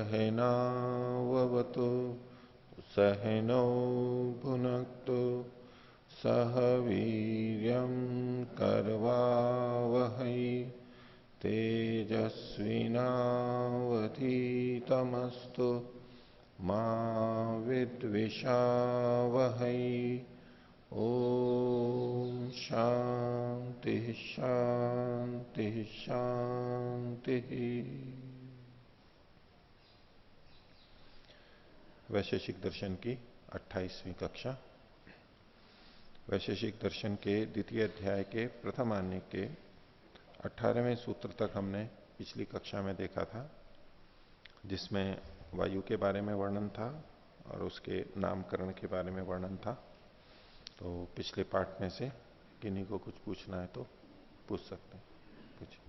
सहनाववतु सहनौ भुनक्तु सह वीर्यं करवावहै तेजस्विनावधीतमस्तु मा विद्विषावहै। ओम शांति शांति शांति। वैशेषिक दर्शन की 28वीं कक्षा। वैशेषिक दर्शन के द्वितीय अध्याय के प्रथम आने के 18वें सूत्र तक हमने पिछली कक्षा में देखा था, जिसमें वायु के बारे में वर्णन था और उसके नामकरण के बारे में वर्णन था। तो पिछले पाठ में से किन्हीं को कुछ पूछना है तो पूछ सकते हैं। पूछिए।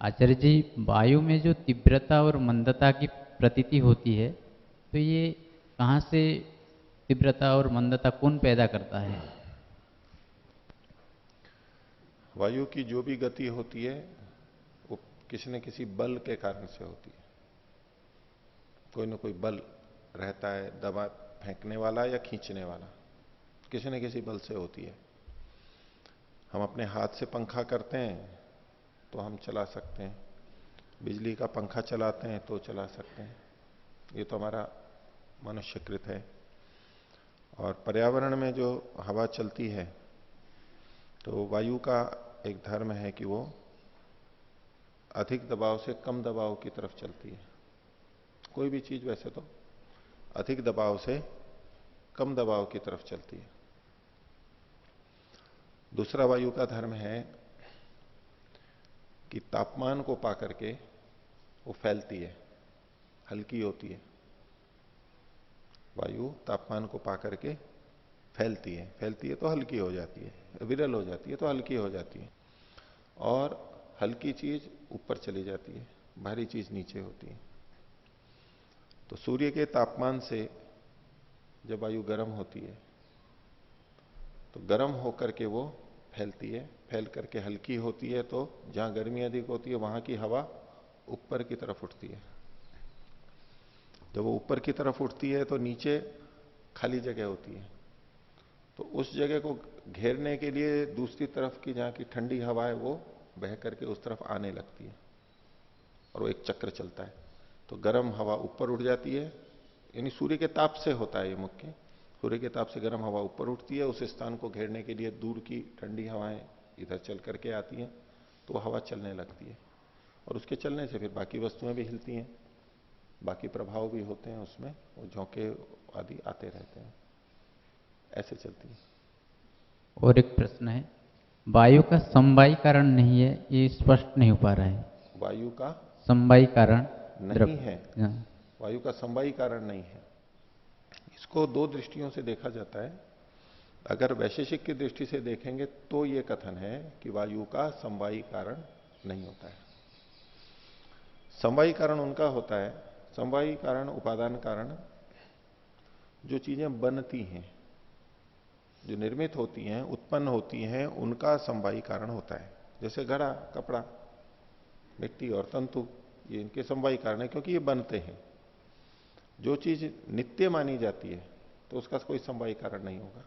आचार्य जी, वायु में जो तीव्रता और मंदता की प्रतीति होती है, तो ये कहाँ से तीव्रता और मंदता कौन पैदा करता है? वायु की जो भी गति होती है वो किसी न किसी बल के कारण से होती है। कोई ना कोई बल रहता है, दबा फेंकने वाला या खींचने वाला, किसी न किसी बल से होती है। हम अपने हाथ से पंखा करते हैं तो हम चला सकते हैं, बिजली का पंखा चलाते हैं तो चला सकते हैं। ये तो हमारा मनुष्यकृत है। और पर्यावरण में जो हवा चलती है तो वायु का एक धर्म है कि वो अधिक दबाव से कम दबाव की तरफ चलती है। कोई भी चीज वैसे तो अधिक दबाव से कम दबाव की तरफ चलती है। दूसरा वायु का धर्म है कि तापमान को पाकर के वो फैलती है, हल्की होती है। वायु तापमान को पाकर के फैलती है तो हल्की हो जाती है, विरल हो जाती है तो हल्की हो जाती है। और हल्की चीज ऊपर चली जाती है, भारी चीज नीचे होती है। तो सूर्य के तापमान से जब वायु गर्म होती है तो गर्म होकर के वो फैलती है, फैल करके हल्की होती है। तो जहां गर्मी अधिक होती है वहां की हवा ऊपर की तरफ उठती है। जब वो ऊपर की तरफ उठती है तो नीचे खाली जगह होती है, तो उस जगह को घेरने के लिए दूसरी तरफ की जहां की ठंडी हवा है वो बह करके उस तरफ आने लगती है और वो एक चक्र चलता है। तो गर्म हवा ऊपर उठ जाती है, यानी सूर्य के ताप से होता है ये मुख्य। सूर्य के ताप से गर्म हवा ऊपर उठती है, उस स्थान को घेरने के लिए दूर की ठंडी हवाएं इधर चल करके आती हैं, तो वो हवा चलने लगती है। और उसके चलने से फिर बाकी वस्तुएं भी हिलती हैं, बाकी प्रभाव भी होते हैं उसमें, वो झोंके आदि आते रहते हैं, ऐसे चलती है। और एक प्रश्न है, वायु का समवायी कारण नहीं है, ये स्पष्ट नहीं हो पा रहा है। वायु का समवायी कारण नहीं है, हाँ। वायु का समवायी कारण नहीं है। इसको दो दृष्टियों से देखा जाता है। अगर वैशेषिक की दृष्टि से देखेंगे तो यह कथन है कि वायु का समवायी कारण नहीं होता है। समवायी कारण उनका होता है, समवायी कारण उपादान कारण, जो चीजें बनती हैं, जो निर्मित होती हैं, उत्पन्न होती हैं, उनका समवायी कारण होता है। जैसे घड़ा, कपड़ा, मिट्टी और तंतु, ये इनके समवायी कारण है क्योंकि ये बनते हैं। जो चीज नित्य मानी जाती है तो उसका कोई समवायी कारण नहीं होगा।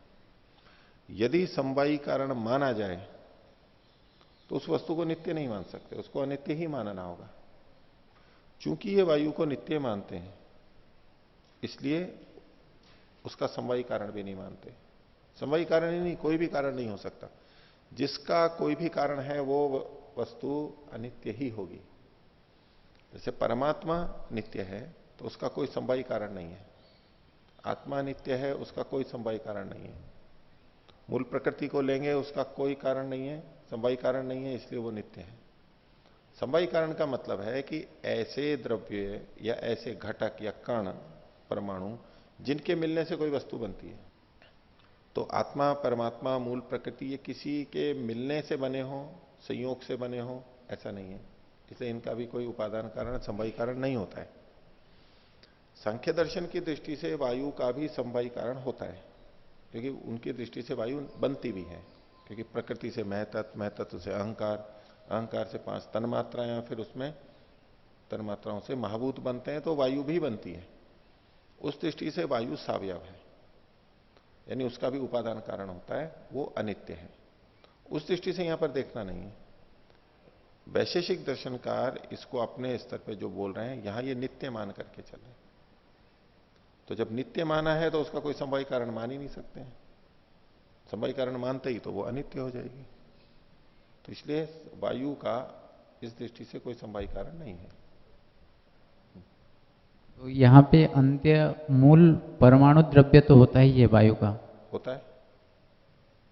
यदि समवायी कारण माना जाए तो उस वस्तु को नित्य नहीं मान सकते, उसको अनित्य ही मानना होगा। चूंकि ये वायु को नित्य मानते हैं इसलिए उसका समवायी कारण भी नहीं मानते। समवायी कारण ही नहीं, कोई भी कारण नहीं हो सकता। जिसका कोई भी कारण है वो वस्तु अनित्य ही होगी। जैसे परमात्मा नित्य है तो उसका कोई समवायी कारण नहीं है, आत्मा नित्य है उसका कोई समवायी कारण नहीं है। मूल प्रकृति को लेंगे, उसका कोई कारण नहीं है, समवायी कारण नहीं है, इसलिए वो नित्य है। समवायी कारण का मतलब है कि ऐसे द्रव्य या ऐसे घटक या कण, परमाणु, जिनके मिलने से कोई वस्तु बनती है। तो आत्मा, परमात्मा, मूल प्रकृति, ये किसी के मिलने से बने हो, संयोग से बने हो, ऐसा नहीं है। इसलिए इनका भी कोई उपादान कारण, समवायी कारण नहीं होता है। सांख्य दर्शन की दृष्टि से वायु का भी समवायी कारण होता है, क्योंकि उनकी दृष्टि से वायु बनती भी है। क्योंकि प्रकृति से महतत्व, महतत्व से अहंकार, अहंकार से 5 तन्मात्राएं, फिर उसमें तन्मात्राओं से महाभूत बनते हैं तो वायु भी बनती है। उस दृष्टि से वायु सावयव है, यानी उसका भी उपादान कारण होता है, वो अनित्य है। उस दृष्टि से यहां पर देखना नहीं है। वैशेषिक दर्शनकार इसको अपने स्तर पे जो बोल रहे हैं, यहां ये नित्य मान करके चल रहे हैं। तो जब नित्य माना है तो उसका कोई समवाय कारण मान ही नहीं सकते हैं। समवाय कारण मानते ही तो वो अनित्य हो जाएगी। तो इसलिए वायु का इस दृष्टि से कोई समवाय कारण नहीं है। तो यहाँ पे अंत्य मूल परमाणु द्रव्य तो होता ही है वायु का। होता है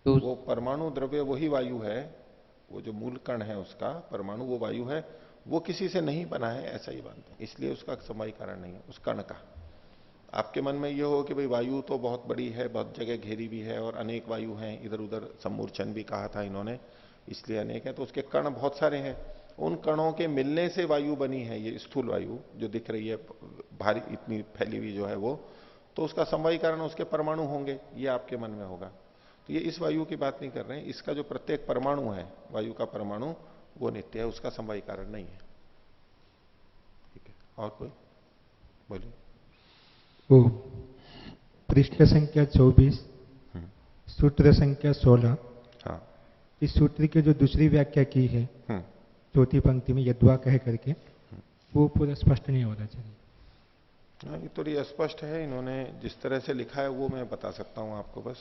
तो वो परमाणु द्रव्य वही वायु है, वो जो मूल कण है उसका परमाणु वो वायु है, वो किसी से नहीं बना है ऐसा ही बात है, इसलिए उसका समवाय कारण नहीं है उस कण का। आपके मन में ये हो कि भाई वायु तो बहुत बड़ी है, बहुत जगह घेरी भी है और अनेक वायु हैं, इधर उधर सम्मूर्छन भी कहा था इन्होंने, इसलिए अनेक है, तो उसके कण बहुत सारे हैं। उन कणों के मिलने से वायु बनी है, ये स्थूल वायु जो दिख रही है भारी इतनी फैली हुई जो है वो, तो उसका समवायी कारण उसके परमाणु होंगे, ये आपके मन में होगा। तो ये इस वायु की बात नहीं कर रहे हैं, इसका जो प्रत्येक परमाणु है वायु का परमाणु वो नित्य है, उसका समवायी कारण नहीं है। ठीक है, और कोई बोलिए। ओ पृष्ठ संख्या 24 सूत्र संख्या 16। हाँ। इस सूत्र की जो दूसरी व्याख्या की है चौथी पंक्ति में यद्वा कह करके, वो पूरा स्पष्ट नहीं हो रहा। चलिए हाँ, ये थोड़ी अस्पष्ट है, इन्होंने जिस तरह से लिखा है वो मैं बता सकता हूं आपको बस।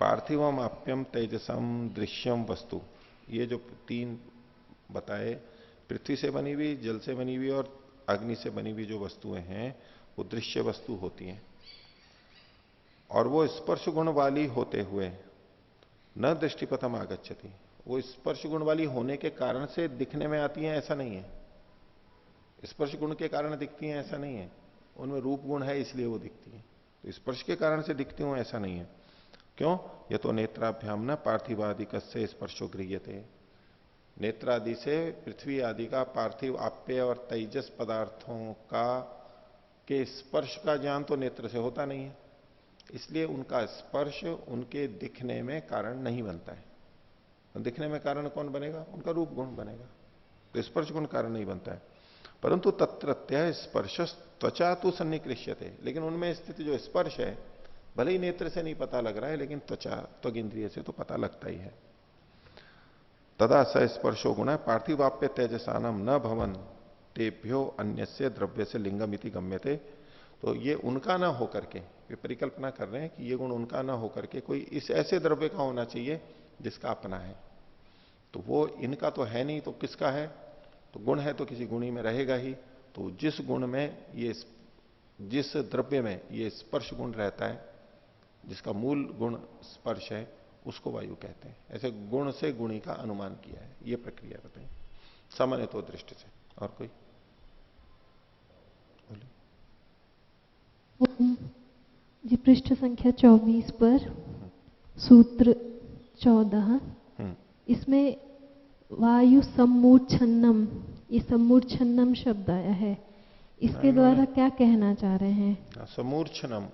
पार्थिवम आप्यम तेजसम दृश्यम वस्तु, ये जो तीन बताए, पृथ्वी से बनी हुई, जल से बनी हुई और अग्नि से बनी हुई जो वस्तुएं हैं वो दृश्य वस्तु होती हैं, और वो स्पर्श गुण वाली होते हुए न दृष्टिपथम आगच्छति, वो स्पर्श गुण वाली होने के कारण से दिखने में आती हैं ऐसा नहीं है, स्पर्श गुण के कारण दिखती हैं ऐसा नहीं है, उनमें रूप गुण है इसलिए वो दिखती है, तो स्पर्श के कारण से दिखती हूं ऐसा नहीं है। क्यों? ये तो नेत्राभ्याम न पार्थिवादिक से स्पर्शो गृह्यते, नेत्रादि से पृथ्वी आदि का पार्थिव आप्य और तेजस पदार्थों का के स्पर्श का ज्ञान तो नेत्र से होता नहीं है, इसलिए उनका स्पर्श उनके दिखने में कारण नहीं बनता है। तो दिखने में कारण कौन बनेगा? उनका रूप गुण बनेगा, तो स्पर्श गुण कारण नहीं बनता है। परंतु तत्रत्य स्पर्श त्वचा तो सन्निकृष्यते, लेकिन उनमें स्थित जो स्पर्श है भले ही नेत्र से नहीं पता लग रहा है, लेकिन त्वचा त्वग इंद्रिय से तो पता लगता ही है। तदा स स्पर्शो गुण पार्थिवाप्य तेजसानम न भवन तेभ्यो अन्यस्य द्रव्य से लिंगम इति गम्यते, तो ये उनका ना होकर के, वे परिकल्पना कर रहे हैं कि ये गुण उनका ना होकर के कोई इस ऐसे द्रव्य का होना चाहिए जिसका अपना है, तो वो इनका तो है नहीं, तो किसका है? तो गुण है तो किसी गुणी में रहेगा ही, तो जिस गुण में ये, जिस द्रव्य में ये स्पर्श गुण रहता है, जिसका मूल गुण स्पर्श है, उसको वायु कहते हैं। ऐसे गुण से गुणी का अनुमान किया है, ये प्रक्रिया बताइए सामान्य तो दृष्टि से। और कोई बोलिए। जी पृष्ठ संख्या 24 पर सूत्र 14, इसमें वायु सम्मूर्छन्नम, ये सम्मूर्छन्नम शब्द आया है, इसके द्वारा क्या कहना चाह रहे हैं? सम्मूर्छनम,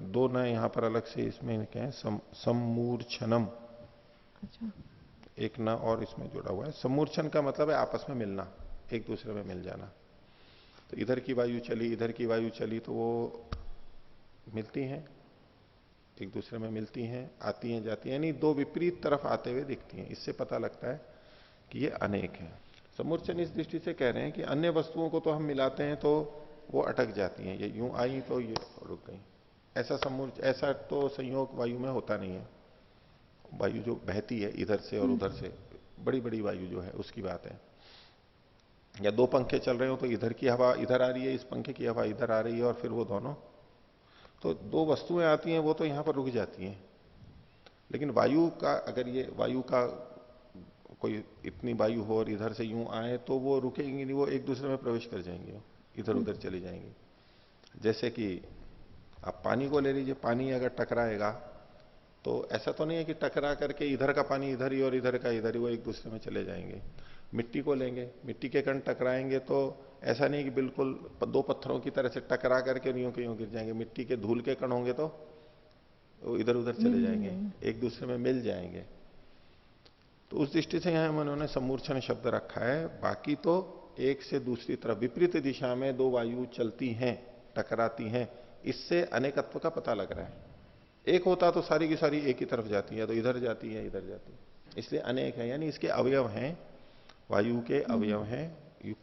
दो न यहां पर अलग से इसमें कहें, सम्मूर्छनम, अच्छा, एक न और इसमें जुड़ा हुआ है। सम्मूर्छन का मतलब है आपस में मिलना, एक दूसरे में मिल जाना। तो इधर की वायु चली, इधर की वायु चली, तो वो मिलती हैं, एक दूसरे में मिलती हैं, आती हैं जाती हैं, यानी दो विपरीत तरफ आते हुए दिखती हैं, इससे पता लगता है कि ये अनेक है। सम्मूर्छन इस दृष्टि से कह रहे हैं कि अन्य वस्तुओं को तो हम मिलाते हैं तो वो अटक जाती हैं, ये यूं आई तो ये रुक गई, ऐसा ऐसा तो संयोग वायु में होता नहीं है। वायु जो बहती है इधर से और उधर से, बड़ी बड़ी वायु जो है उसकी बात है। या दो पंखे चल रहे हो तो इधर की हवा इधर आ रही है, इस पंखे की हवा इधर आ रही है, और फिर वो दोनों, तो दो वस्तुएं आती हैं वो तो यहां पर रुक जाती हैं। लेकिन वायु का, अगर ये वायु का कोई इतनी वायु हो और इधर से यूं आए तो वो रुकेंगी नहीं, वो एक दूसरे में प्रवेश कर जाएंगे, इधर उधर चली जाएंगी। जैसे कि आप पानी को ले लीजिए, पानी अगर टकराएगा तो ऐसा तो नहीं है कि टकरा करके इधर का पानी इधर ही और इधर का इधर ही, वो एक दूसरे में चले जाएंगे। मिट्टी को लेंगे, मिट्टी के कण टकराएंगे तो ऐसा नहीं कि बिल्कुल दो पत्थरों की तरह से टकरा करके यूं के यूं गिर जाएंगे, मिट्टी के धूल के कण होंगे तो वो इधर उधर चले जाएंगे, एक दूसरे में मिल जाएंगे। तो उस दृष्टि से यहां उन्होंने सम्मूर्छन शब्द रखा है, बाकी तो एक से दूसरी तरफ विपरीत दिशा में दो वायु चलती हैं, टकराती हैं, इससे अनेकत्व का पता लग रहा है। एक होता तो सारी की सारी एक ही तरफ जाती है, तो इधर जाती है, इधर जाती है, इसलिए अनेक है, यानी इसके अवयव हैं, वायु के अवयव हैं।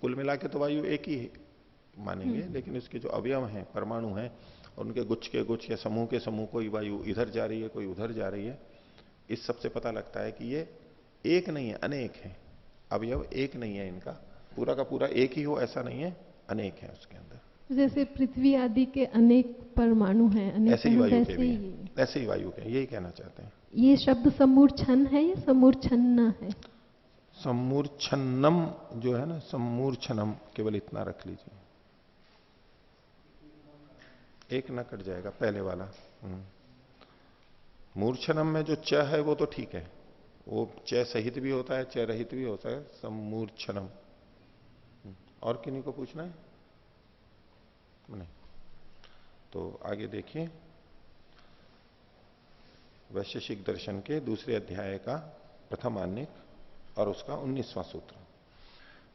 कुल मिला के तो वायु एक ही मानेंगे, लेकिन उसके जो अवयव हैं, परमाणु हैं, और उनके गुच्छ के गुच्छ या समूह के समूह, कोई वायु इधर जा रही है, कोई उधर जा रही है, इस सबसे पता लगता है कि ये एक नहीं है, अनेक है। अवयव एक नहीं है, इनका पूरा का पूरा एक ही हो ऐसा नहीं है, अनेक है उसके अंदर। जैसे पृथ्वी आदि के अनेक परमाणु हैं, अनेक ऐसे ही वायु के भी ही हैं, ऐसे ही वायु के, यही कहना चाहते हैं। ये शब्द समूर्छन है या समूर्छन्न है? समूर्छन्नम जो है ना, समूर्छनम, केवल इतना रख लीजिए, एक ना कट जाएगा पहले वाला। मूर्छनम में जो च है वो तो ठीक है, वो च सहित भी होता है, च रहित भी होता है, समूर्छनम। और किन्हीं को पूछना है? नहीं। तो आगे देखिए, वैशेषिक दर्शन के दूसरे अध्याय का प्रथम आन्निक और उसका 19वां सूत्र,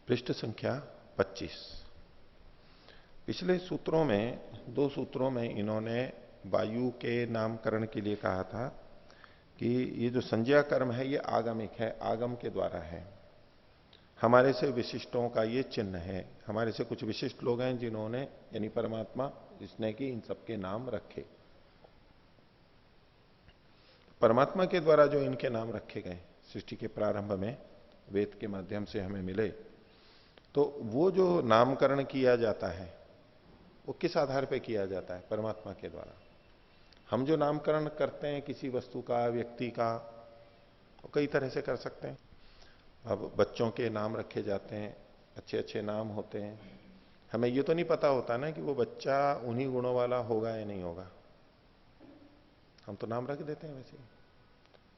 पृष्ठ संख्या 25। पिछले सूत्रों में, दो सूत्रों में इन्होंने वायु के नामकरण के लिए कहा था कि ये जो संज्ञा कर्म है ये आगमिक है, आगम के द्वारा है, हमारे से विशिष्टों का ये चिन्ह है। हमारे से कुछ विशिष्ट लोग हैं जिन्होंने, यानी परमात्मा, जिसने कि इन सबके नाम रखे। परमात्मा के द्वारा जो इनके नाम रखे गए सृष्टि के प्रारंभ में वेद के माध्यम से हमें मिले, तो वो जो नामकरण किया जाता है वो किस आधार पर किया जाता है? परमात्मा के द्वारा। हम जो नामकरण करते हैं किसी वस्तु का, व्यक्ति का, वो कई तरह से कर सकते हैं। अब बच्चों के नाम रखे जाते हैं, अच्छे अच्छे नाम होते हैं, हमें ये तो नहीं पता होता ना कि वो बच्चा उन्हीं गुणों वाला होगा या नहीं होगा, हम तो नाम रख देते हैं वैसे ही।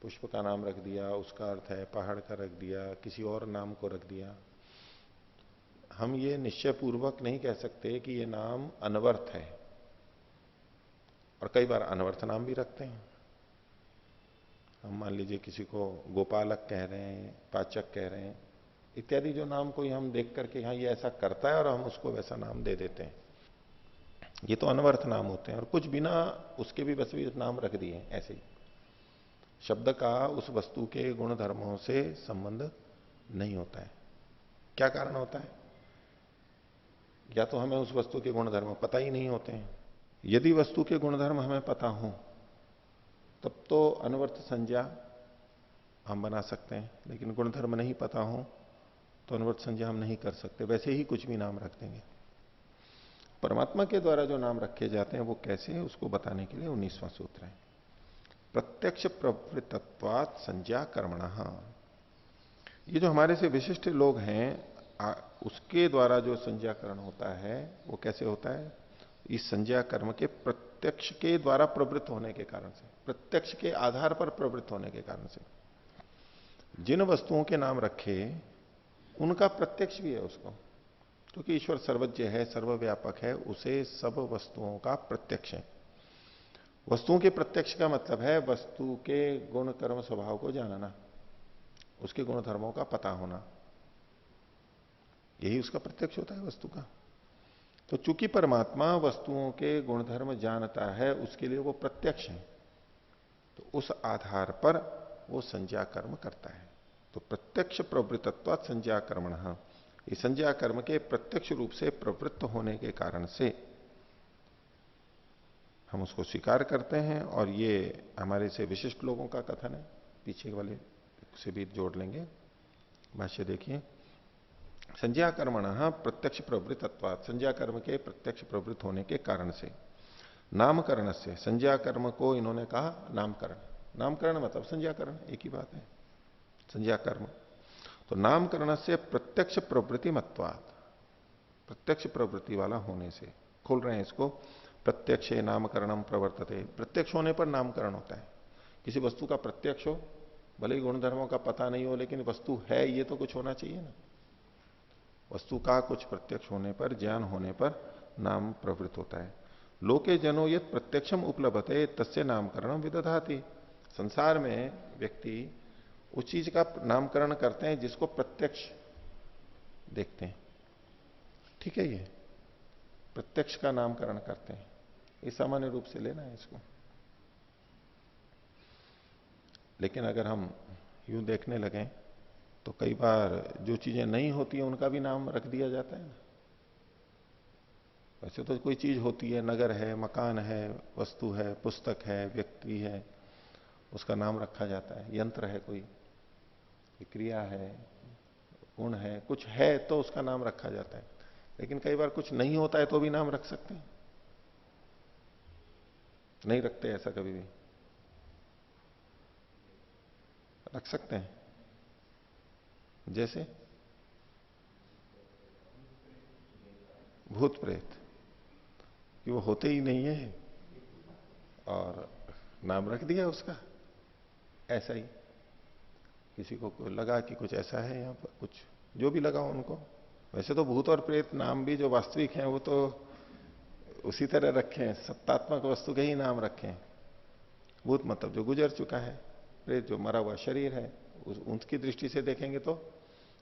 पुष्प का नाम रख दिया, उसका अर्थ है पहाड़ का रख दिया, किसी और नाम को रख दिया। हम ये निश्चय पूर्वक नहीं कह सकते कि ये नाम अनवर्थ है, और कई बार अनवर्थ नाम भी रखते हैं। हम मान लीजिए किसी को गोपालक कह रहे हैं, पाचक कह रहे हैं, इत्यादि जो नाम कोई हम देख करके हाँ ये ऐसा करता है और हम उसको वैसा नाम दे देते हैं, ये तो अनवर्थ नाम होते हैं। और कुछ बिना उसके भी बस भी नाम रख दिए ऐसे ही। शब्द का उस वस्तु के गुण धर्मों से संबंध नहीं होता है। क्या कारण होता है? या तो हमें उस वस्तु के गुण धर्म पता ही नहीं होते हैं। यदि वस्तु के गुणधर्म हमें पता हो तब तो अनवर्थ संज्ञा हम बना सकते हैं, लेकिन गुणधर्म नहीं पता हो तो अनवर्थ संज्ञा हम नहीं कर सकते, वैसे ही कुछ भी नाम रख देंगे। परमात्मा के द्वारा जो नाम रखे जाते हैं वो कैसे है, उसको बताने के लिए 19वां सूत्र है, प्रत्यक्ष प्रवृत्तत्वात् संज्ञा कर्मणः। ये जो हमारे से विशिष्ट लोग हैं उसके द्वारा जो संज्ञाकरण होता है वो कैसे होता है? इस संज्ञा कर्म के प्रत्यक्ष के द्वारा प्रवृत्त होने के कारण से, प्रत्यक्ष के आधार पर प्रवृत्त होने के कारण से। जिन वस्तुओं के नाम रखे उनका प्रत्यक्ष भी है उसको, क्योंकि ईश्वर सर्वज्ञ है, सर्वव्यापक है, उसे सब वस्तुओं का प्रत्यक्ष है। वस्तुओं के प्रत्यक्ष का मतलब है वस्तु के गुण कर्म स्वभाव को जानना, उसके गुण धर्मों का पता होना, यही उसका प्रत्यक्ष होता है वस्तु का। तो चूंकि परमात्मा वस्तुओं के गुणधर्म जानता है, उसके लिए वो प्रत्यक्ष है, तो उस आधार पर वो संज्ञा कर्म करता है। तो प्रत्यक्ष प्रवृत्तत्वात् संज्ञा कर्मणः, इस संज्ञा कर्म के प्रत्यक्ष रूप से प्रवृत्त होने के कारण से हम उसको स्वीकार करते हैं। और ये हमारे से विशिष्ट लोगों का कथन है, पीछे वाले से भी जोड़ लेंगे। भाष्य देखिए, संज्ञा कर्मणः प्रत्यक्ष प्रवृत्तत्वात्, संज्ञा कर्म के प्रत्यक्ष प्रवृत्त होने के कारण से, नामकरण से, संज्ञा कर्म को इन्होंने कहा नामकरण, नामकरण मतलब संज्ञाकरण, एक ही बात है, संज्ञा कर्म। तो नामकरण से प्रत्यक्ष प्रवृत्ति मत्वात्, प्रत्यक्ष प्रवृत्ति वाला होने से, खोल रहे हैं इसको, प्रत्यक्ष नामकरणम प्रवर्तते, प्रत्यक्ष होने पर नामकरण होता है। किसी वस्तु का प्रत्यक्ष हो, भले ही गुणधर्मों का पता नहीं हो, लेकिन वस्तु है ये तो कुछ होना चाहिए ना। वस्तु का कुछ प्रत्यक्ष होने पर, ज्ञान होने पर नाम प्रवृत्त होता है। लोके जनो यत् प्रत्यक्षम उपलभते तस्य नामकरणम विदधाति। संसार में व्यक्ति उस चीज का नामकरण करते हैं जिसको प्रत्यक्ष देखते हैं, ठीक है, ये प्रत्यक्ष का नामकरण करते हैं, ये सामान्य रूप से लेना है इसको। लेकिन अगर हम यूं देखने लगे तो कई बार जो चीजें नहीं होती है उनका भी नाम रख दिया जाता है ना। वैसे तो कोई चीज होती है, नगर है, मकान है, वस्तु है, पुस्तक है, व्यक्ति है, उसका नाम रखा जाता है। यंत्र है, कोई क्रिया है, गुण है, कुछ है तो उसका नाम रखा जाता है। लेकिन कई बार कुछ नहीं होता है तो भी नाम रख सकते हैं, नहीं रखते ऐसा कभी भी? रख सकते हैं। जैसे भूत प्रेत, कि वो होते ही नहीं है और नाम रख दिया उसका। ऐसा ही किसी को लगा कि कुछ ऐसा है यहां पर, कुछ जो भी लगा उनको। वैसे तो भूत और प्रेत नाम भी जो वास्तविक हैं वो तो उसी तरह रखे हैं, सत्तात्मक वस्तु के ही नाम रखे हैं। भूत मतलब जो गुजर चुका है, प्रेत जो मरा हुआ शरीर है, उनकी दृष्टि से देखेंगे तो।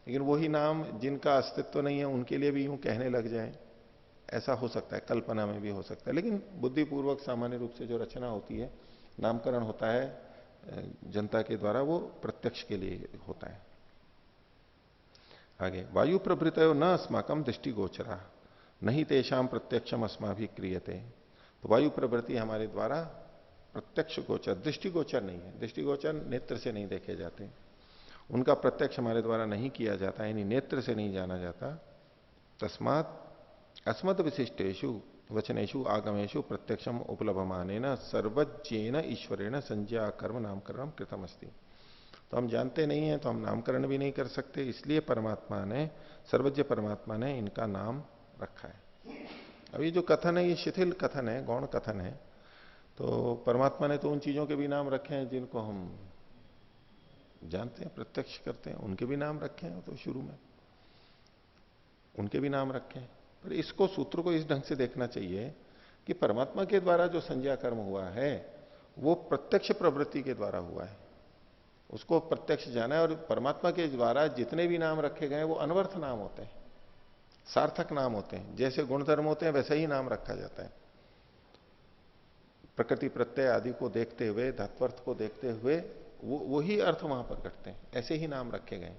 लेकिन वही नाम जिनका अस्तित्व नहीं है उनके लिए भी यूं कहने लग जाए, ऐसा हो सकता है, कल्पना में भी हो सकता है। लेकिन बुद्धिपूर्वक सामान्य रूप से जो रचना होती है, नामकरण होता है जनता के द्वारा, वो प्रत्यक्ष के लिए होता है। आगे, वायु प्रभृतयो न अस्माकम दृष्टिगोचरा नहीं तेषाम प्रत्यक्षम अस्माभि क्रियते। तो वायु प्रवृत्ति हमारे द्वारा प्रत्यक्ष गोचर, दृष्टिगोचर नहीं है। दृष्टिगोचर नेत्र से नहीं देखे जाते, उनका प्रत्यक्ष हमारे द्वारा नहीं किया जाता, यानी नेत्र से नहीं जाना जाता। तस्मात् अस्मद विशिष्टेशु वचनेशु आगमेशु प्रत्यक्षम उपलभमानेन सर्वज्ञेन ईश्वरेण संज्ञा कर्म नामकरण कृतम अस्ति। तो हम जानते नहीं है तो हम नामकरण भी नहीं कर सकते, इसलिए परमात्मा ने, सर्वज्ञ परमात्मा ने इनका नाम रखा है। अब ये जो कथन है ये शिथिल कथन है, गौण कथन है। तो परमात्मा ने तो उन चीजों के भी नाम रखे हैं जिनको हम जानते हैं, प्रत्यक्ष करते हैं, उनके भी नाम रखे हैं। तो शुरू में उनके भी नाम रखे हैं। पर इसको, सूत्र को इस ढंग से देखना चाहिए कि परमात्मा के द्वारा जो संज्ञा कर्म हुआ है वो प्रत्यक्ष प्रवृत्ति के द्वारा हुआ है, उसको प्रत्यक्ष जाना है। और परमात्मा के द्वारा जितने भी नाम रखे गए वो अनवर्थ नाम होते हैं, सार्थक नाम होते हैं। जैसे गुणधर्म होते हैं वैसे ही नाम रखा जाता है। प्रकृति प्रत्यय आदि को देखते हुए, धात्वर्थ को देखते हुए वही अर्थ वहां पर घटते हैं, ऐसे ही नाम रखे गए।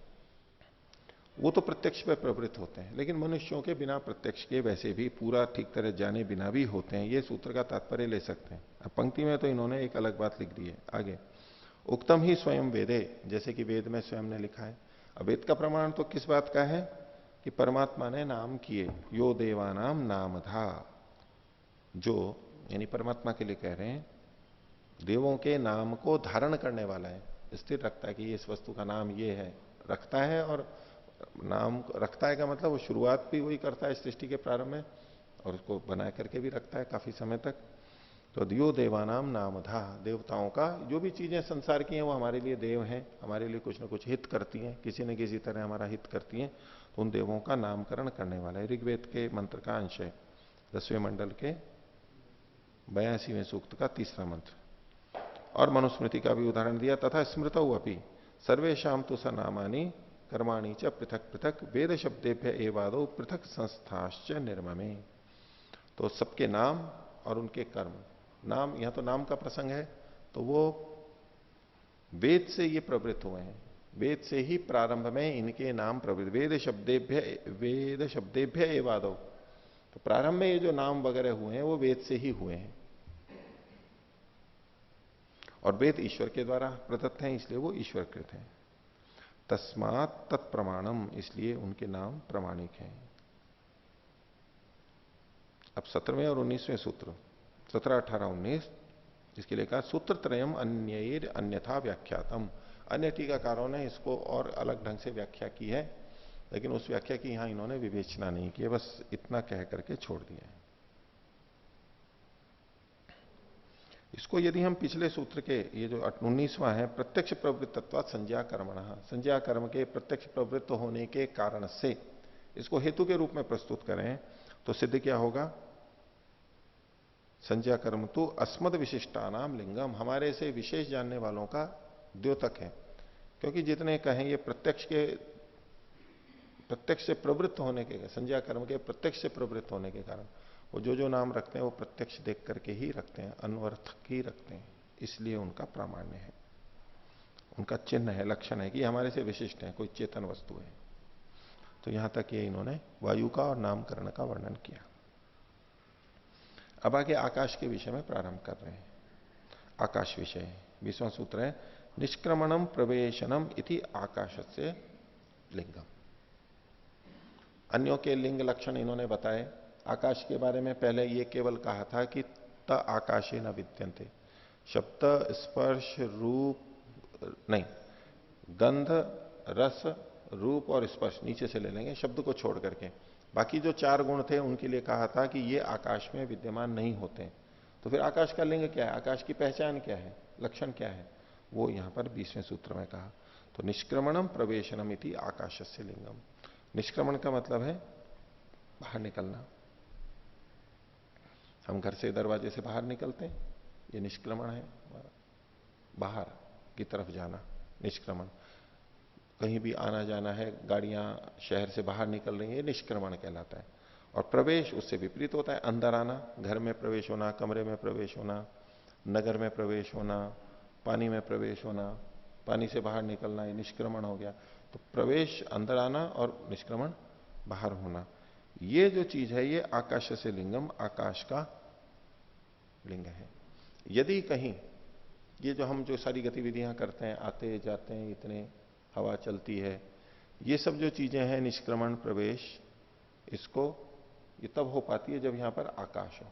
वो तो प्रत्यक्ष पे प्रवृत्त होते हैं, लेकिन मनुष्यों के बिना प्रत्यक्ष के वैसे भी पूरा ठीक तरह जाने बिना भी होते हैं। ये सूत्र का तात्पर्य ले सकते हैं। अब पंक्ति में तो इन्होंने एक अलग बात लिख दी है आगे, उक्तम ही स्वयं वेदे, जैसे कि वेद में स्वयं ने लिखा है। अब वेद का प्रमाण तो किस बात का है कि परमात्मा ने नाम किए, यो देवानाम नाम था, जो यानी परमात्मा के लिए कह रहे हैं, देवों के नाम को धारण करने वाला है, स्थिर रखता है कि इस वस्तु का नाम ये है, रखता है। और नाम रखता है का मतलब वो शुरुआत भी वही करता है सृष्टि के प्रारंभ में, और उसको बना करके भी रखता है काफी समय तक। तो दियो देवानाम नाम था, देवताओं का जो भी चीजें संसार की हैं वो हमारे लिए देव हैं, हमारे लिए कुछ ना कुछ हित करती हैं, किसी न किसी तरह हमारा हित करती हैं। तो उन देवों का नामकरण करने वाला है। ऋग्वेद के मंत्र का अंश है, 10वें मंडल के 82वें सूक्त का 3रा मंत्र। और मनुस्मृति का भी उदाहरण दिया, तथा स्मृतौ अपि सर्वेशाम तो स नामानि कर्माणि च पृथक पृथक वेद शब्देभ्य एवादो पृथक संस्थाश्च निर्ममे। तो सबके नाम और उनके कर्म, नाम, यहां तो नाम का प्रसंग है, तो वो वेद से ये प्रवृत्त हुए हैं, वेद से ही प्रारंभ में इनके नाम प्रवृत्त, वेद शब्देभ्य एवादो। तो प्रारंभ में ये जो नाम वगैरह हुए हैं वो वेद से ही हुए हैं, और वेद ईश्वर के द्वारा प्रदत्त हैं, इसलिए वो ईश्वरकृत हैं। तस्मात् तत्प्रमाणम, इसलिए उनके नाम प्रमाणिक हैं। अब 17वें और 19वें सूत्र, 17, 18, 19, इसके लिए कहा सूत्र त्रयम अन्यैर अन्यथा व्याख्यातम। अन्य टीकाकारों ने इसको और अलग ढंग से व्याख्या की है, लेकिन उस व्याख्या की यहां इन्होंने विवेचना नहीं की है, बस इतना कह करके छोड़ दिया है। इसको यदि हम पिछले सूत्र के, ये जो 19वां है, प्रत्यक्ष प्रवृत्तत्वा संज्ञा कर्मण, संज्ञा कर्म के प्रत्यक्ष प्रवृत्त होने के कारण से इसको हेतु के रूप में प्रस्तुत करें तो सिद्ध क्या होगा? संज्ञा कर्म तो अस्मद विशिष्टानाम लिंगम, हमारे से विशेष जानने वालों का द्योतक है। क्योंकि जितने कहें ये प्रत्यक्ष के प्रत्यक्ष से प्रवृत्त होने के, संज्ञा कर्म के प्रत्यक्ष से प्रवृत्त होने के कारण वो जो नाम रखते हैं वो प्रत्यक्ष देख करके ही रखते हैं, अनवर्थक ही रखते हैं, इसलिए उनका प्रामाण्य है, उनका चिन्ह है, लक्षण है कि हमारे से विशिष्ट है, कोई चेतन वस्तु है। तो यहां तक ये इन्होंने वायु का और नामकरण का वर्णन किया। अब आगे आकाश के विषय में प्रारंभ कर रहे हैं। आकाश विषय 20वां सूत्र है, निष्क्रमणम प्रवेशनम इति आकाशस्य लिंगम। अन्यों के लिंग लक्षण इन्होंने बताए। आकाश के बारे में पहले ये केवल कहा था कि त आकाशे न विद्यन्ते, शब्द स्पर्श रूप नहीं, गंध रस रूप और स्पर्श नीचे से ले लेंगे शब्द को छोड़ करके, बाकी जो 4 गुण थे उनके लिए कहा था कि ये आकाश में विद्यमान नहीं होते। तो फिर आकाश का लिंग क्या है, आकाश की पहचान क्या है, लक्षण क्या है, वो यहां पर 20वें सूत्र में कहा। तो निष्क्रमणम प्रवेशनम इति आकाशस्य लिंगम। निष्क्रमण का मतलब है बाहर निकलना। हम घर से दरवाजे से बाहर निकलते हैं, ये निष्क्रमण है, बाहर की तरफ जाना निष्क्रमण। कहीं भी आना जाना है, गाड़ियां शहर से बाहर निकल रही हैं, ये निष्क्रमण कहलाता है। और प्रवेश उससे विपरीत होता है, अंदर आना, घर में प्रवेश होना, कमरे में प्रवेश होना, नगर में प्रवेश होना, पानी में प्रवेश होना, पानी से बाहर निकलना, ये निष्क्रमण हो गया। तो प्रवेश अंदर आना और निष्क्रमण बाहर होना, ये जो चीज है ये आकाश से लिंगम, आकाश का लिंग है। यदि कहीं ये जो हम जो सारी गतिविधियां करते हैं, आते जाते हैं, इतने हवा चलती है, ये सब जो चीजें हैं निष्क्रमण प्रवेश, इसको ये तब हो पाती है जब यहां पर आकाश हो।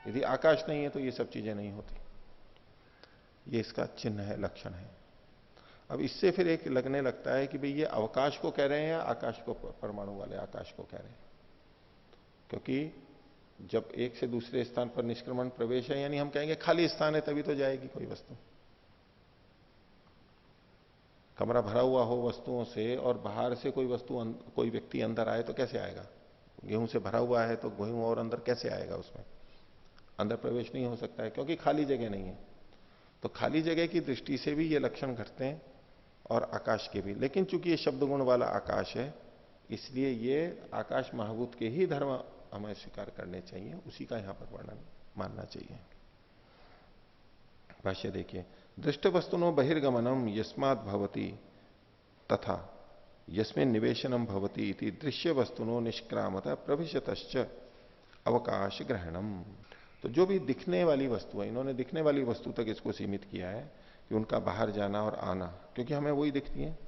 यदि आकाश नहीं है तो ये सब चीजें नहीं होती। ये इसका चिन्ह है, लक्षण है। अब इससे फिर एक लगने लगता है कि भाई ये अवकाश को कह रहे हैं या आकाश को, परमाणु वाले आकाश को कह रहे हैं। क्योंकि जब एक से दूसरे स्थान पर निष्क्रमण प्रवेश है, यानी हम कहेंगे खाली स्थान है तभी तो जाएगी कोई वस्तु। कमरा भरा हुआ हो वस्तुओं से और बाहर से कोई वस्तु, कोई व्यक्ति अंदर आए तो कैसे आएगा? गेहूं से भरा हुआ है तो गेहूं और अंदर कैसे आएगा? उसमें अंदर प्रवेश नहीं हो सकता है क्योंकि खाली जगह नहीं है। तो खाली जगह की दृष्टि से भी ये लक्षण घटते हैं और आकाश के भी। लेकिन चूंकि ये शब्द गुण वाला आकाश है, इसलिए ये आकाश महाभूत के ही धर्म हमें स्वीकार करने चाहिए, उसी का यहां पर वर्णन मानना चाहिए। भाष्य देखिए, दृष्ट वस्तुनो बहिर्गमनम यस्मात् भवति तथा यस्मिन् निवेशनम भवति इति दृश्य वस्तुनो निष्क्रामतः प्रविशतश्च अवकाश ग्रहणम। तो जो भी दिखने वाली वस्तु है, इन्होंने दिखने वाली वस्तु तक इसको सीमित किया है कि उनका बाहर जाना और आना, क्योंकि हमें वही दिखती है।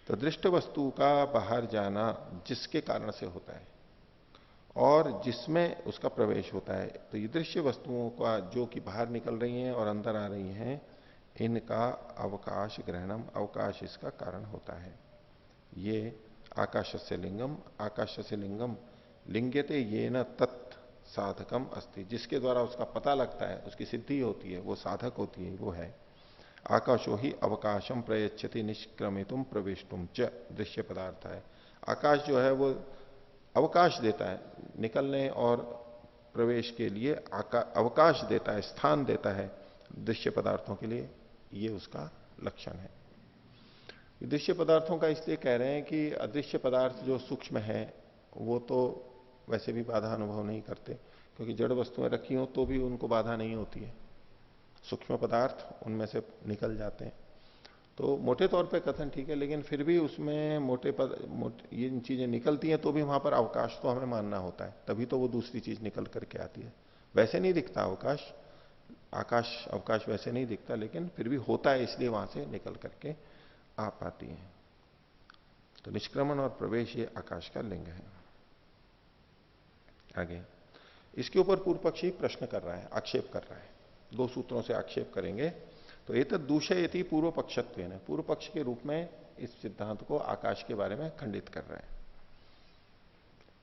तो दृष्ट वस्तु का बाहर जाना जिसके कारण से होता है और जिसमें उसका प्रवेश होता है, तो ये दृश्य वस्तुओं का जो कि बाहर निकल रही हैं और अंदर आ रही हैं, इनका अवकाश ग्रहणम, अवकाश इसका कारण होता है। ये आकाशस्य लिंगम, आकाशस्य लिंगम लिंग्यते ये न तत् साधकम अस्ति, जिसके द्वारा उसका पता लगता है, उसकी सिद्धि होती है, वो साधक होती है, वो है आकाशो ही अवकाशम प्रयच्छति निष्क्रमितुम प्रवेशुम च, दृश्य पदार्थ है। आकाश जो है वो अवकाश देता है निकलने और प्रवेश के लिए, अवकाश देता है, स्थान देता है दृश्य पदार्थों के लिए, ये उसका लक्षण है। दृश्य पदार्थों का इसलिए कह रहे हैं कि अदृश्य पदार्थ जो सूक्ष्म है वो तो वैसे भी बाधा अनुभव नहीं करते, क्योंकि जड़ वस्तुएं रखी हो तो भी उनको बाधा नहीं होती है, सूक्ष्म पदार्थ उनमें से निकल जाते हैं। तो मोटे तौर पे कथन ठीक है, लेकिन फिर भी उसमें ये चीजें निकलती हैं तो भी वहां पर अवकाश तो हमें मानना होता है, तभी तो वो दूसरी चीज निकल करके आती है। वैसे नहीं दिखता अवकाश, आकाश अवकाश वैसे नहीं दिखता, लेकिन फिर भी होता है, इसलिए वहां से निकल करके आ पाती है। तो निष्क्रमण और प्रवेश ये आकाश का लिंग है। आगे इसके ऊपर पूर्व पक्षी प्रश्न कर रहा है, आक्षेप कर रहा है, 2 सूत्रों से आक्षेप करेंगे। तो ये तो दूषयति पूर्व पक्षत्व है, पूर्व पक्ष के रूप में इस सिद्धांत को आकाश के बारे में खंडित कर रहे हैं।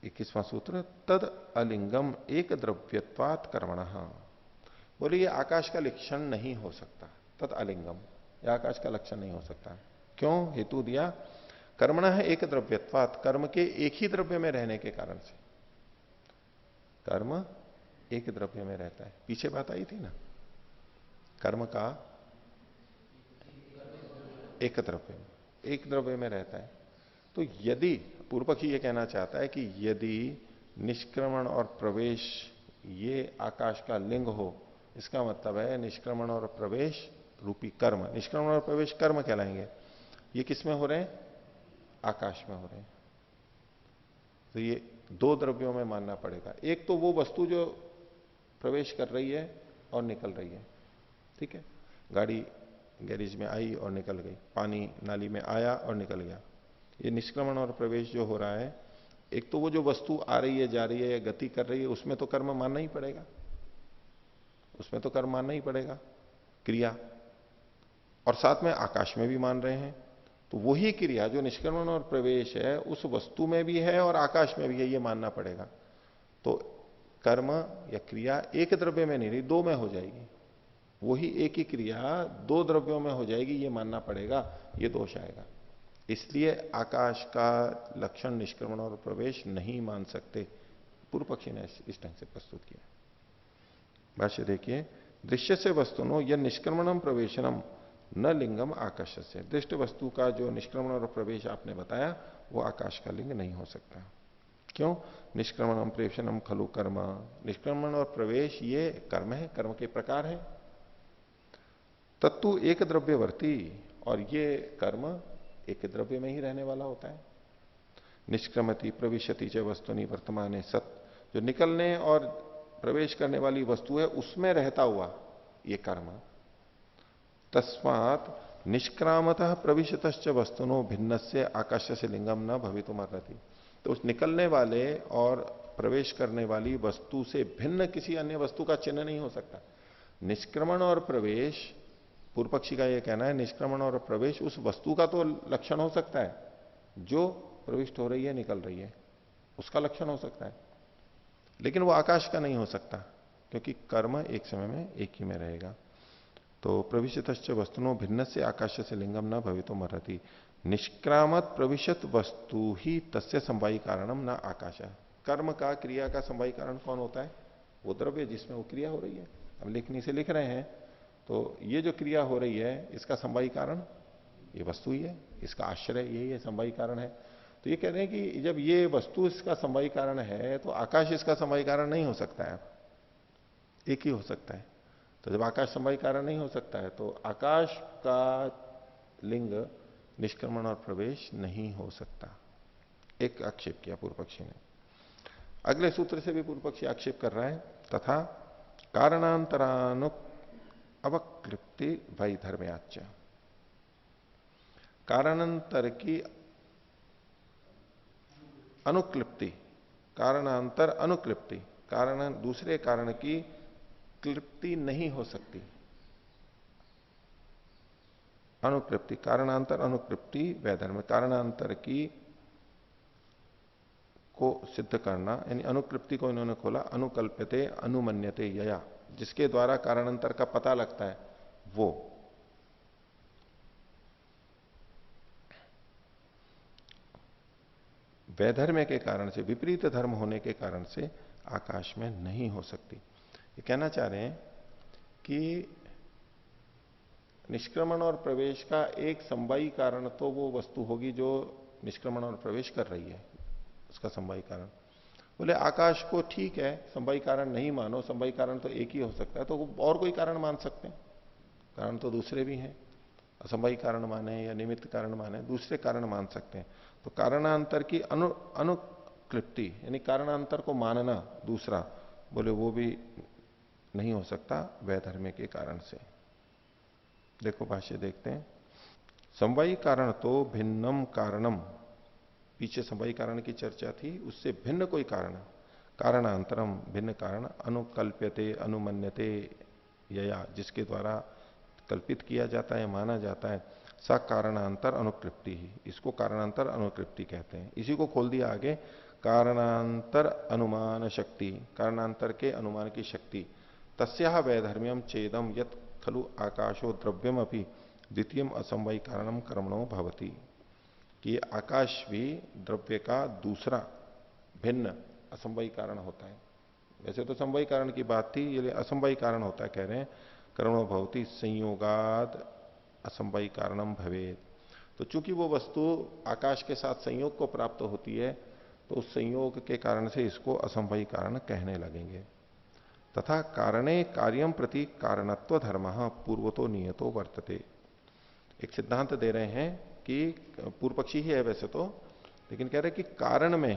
21वां सूत्र, तद अलिंगम एक द्रव्यत्वात् कर्मणः। बोले ये आकाश का लक्षण नहीं हो सकता, तद अलिंगम, यह आकाश का लक्षण नहीं हो सकता। क्यों? हेतु दिया, कर्मणः एक द्रव्यत्वात्, कर्म के एक ही द्रव्य में रहने के कारण से। कर्म एक द्रव्य में रहता है, पीछे बात आई थी ना, कर्म का एक द्रव्य में रहता है। तो यदि पूर्व पक्षी ये कहना चाहता है कि यदि निष्क्रमण और प्रवेश ये आकाश का लिंग हो, इसका मतलब है निष्क्रमण और प्रवेश रूपी कर्म, निष्क्रमण और प्रवेश कर्म कहलाएंगे, ये किस में हो रहे हैं? आकाश में हो रहे हैं। तो ये दो द्रव्यों में मानना पड़ेगा। एक तो वो वस्तु जो प्रवेश कर रही है और निकल रही है, ठीक है, गाड़ी गैरेज में आई और निकल गई, पानी नाली में आया और निकल गया, ये निष्क्रमण और प्रवेश जो हो रहा है। एक तो वो जो वस्तु आ रही है, जा रही है, गति कर रही है, उसमें तो कर्म मानना ही पड़ेगा, उसमें तो कर्म मानना ही पड़ेगा, क्रिया। और साथ में आकाश में भी मान रहे हैं, तो वही क्रिया जो निष्क्रमण और प्रवेश है उस वस्तु में भी है और आकाश में भी है, ये मानना पड़ेगा। तो कर्म या क्रिया एक द्रव्य में नहीं, दो में हो जाएगी, वही एक ही क्रिया दो द्रव्यों में हो जाएगी, ये मानना पड़ेगा, ये दोष आएगा। इसलिए आकाश का लक्षण निष्क्रमण और प्रवेश नहीं मान सकते, पूर्व पक्षी ने इस ढंग से प्रस्तुत किया। भाष्य देखिए, दृश्य से वस्तुनो यह निष्क्रमणम प्रवेशनम न लिंगम आकाश से, दृष्ट वस्तु का जो निष्क्रमण और प्रवेश आपने बताया वो आकाश का लिंग नहीं हो सकता। क्यों? निष्क्रमणम प्रवेशनम खलु कर्म, निष्क्रमण और प्रवेश ये कर्म है, कर्म के प्रकार है। तत्तु एक द्रव्यवर्ती, और ये कर्म एक द्रव्य में ही रहने वाला होता है। निष्क्रमति प्रविशति च वस्तुनि वर्तमान सत, जो निकलने और प्रवेश करने वाली वस्तु है उसमें रहता हुआ ये कर्म। तस्मात निष्क्रामतः प्रविशतश्च वस्तुनो भिन्न से आकाश से लिंगम न भवितुमर्हति, तो उस निकलने वाले और प्रवेश करने वाली वस्तु से भिन्न किसी अन्य वस्तु का चिन्ह नहीं हो सकता। निष्क्रमण और प्रवेश, पूर्व पक्षी का यह कहना है, निष्क्रमण और प्रवेश उस वस्तु का तो लक्षण हो सकता है जो प्रविष्ट हो रही है, निकल रही है, उसका लक्षण हो सकता है, लेकिन वो आकाश का नहीं हो सकता, क्योंकि कर्म एक समय में एक ही में रहेगा। तो प्रविशतश्च वस्तुनो भिन्न से आकाश से लिंगम न भवितुमर्हति, निष्क्रामत प्रविशत वस्तु ही तस्य संवाही कारणम न आकाश। कर्म का, क्रिया का संवाही कारण कौन होता है? वो द्रव्य जिसमें वो क्रिया हो रही है। हम लिखनी से लिख रहे हैं, तो ये जो क्रिया हो रही है इसका संवाही कारण ये वस्तु ही है, इसका आश्रय यही है, संवाही कारण है। तो ये कह रहे हैं कि जब ये वस्तु इसका संवाही कारण है तो आकाश इसका संवाही कारण नहीं हो सकता है, एक ही हो सकता है। तो जब आकाश संवाही कारण नहीं हो सकता है तो आकाश का लिंग निष्क्रमण और प्रवेश नहीं हो सकता। एक आक्षेप किया पूर्व पक्षी ने। अगले सूत्र से भी पूर्व पक्षी आक्षेप कर रहा है, तथा कारणांतरानु अवक्लिप्ति भय धर्मयाच, कारणांतर की अनुक्लिप्ति, कारणांतर अनुक्लिप्ति, कारण दूसरे कारण की क्लिप्ति नहीं हो सकती। अनुक्लिप्ति, कारणांतर अनुक्लिप्ति वैधर्म, कारणांतर की को सिद्ध करना, यानी अनुक्लिप्ति को इन्होंने खोला, अनुकल्प्यते अनुमन्यते यया, जिसके द्वारा कारणांतर का पता लगता है वो। वैधर्म्य के कारण से, विपरीत धर्म होने के कारण से आकाश में नहीं हो सकती। ये कहना चाह रहे हैं कि निष्क्रमण और प्रवेश का एक संवाही कारण तो वो वस्तु होगी जो निष्क्रमण और प्रवेश कर रही है, उसका संवाही कारण। बोले आकाश को ठीक है संवाही कारण नहीं मानो, संवाही कारण तो एक ही हो सकता है, तो और कोई कारण मान सकते हैं, कारण तो दूसरे भी हैं, असंवाही कारण माने या निमित्त कारण माने, दूसरे कारण मान सकते हैं। तो कारणांतर की अनुक्लिप्ति यानी कारणांतर को मानना दूसरा, बोले वो भी नहीं हो सकता वैधर्म्य के कारण से। देखो भाष्य देखते हैं, संवाही कारण तो भिन्नम कारणम, पीछे संवाही कारण की चर्चा थी, उससे भिन्न कोई कारण, कारणांतरम भिन्न कारण, अनुकल्प्यते अनुमन्यते यया, जिसके द्वारा कल्पित किया जाता है, माना जाता है, सा कारणांतर अनुकृप्ति ही, इसको कारणांतर अनुकृप्ति कहते हैं। इसी को खोल दिया आगे, कारणांतर अनुमान शक्ति, कारणांतर के अनुमान की शक्ति, तस्या वैधर्म्यम चेदम यत खलु आकाशो द्रव्यम अपनी द्वितीय असंवाही कारणम कर्मणो भवति, कि आकाश भी द्रव्य का दूसरा भिन्न असंवाही कारण होता है। वैसे तो संवाही कारण की बात थी, ये असंवाही कारण होता है, कह रहे हैं कर्मणो भवति संयोगाद असंवाही कारणम भवेत। तो चूंकि वो वस्तु आकाश के साथ संयोग को प्राप्त होती है, तो उस संयोग के कारण से इसको असंभवी कारण कहने लगेंगे। तथा कारणे कार्यम प्रति कारणत्व धर्म पूर्वतो नियतो वर्तते। एक सिद्धांत दे रहे हैं कि पूर्व पक्षी ही है वैसे तो, लेकिन कह रहे कि कारण में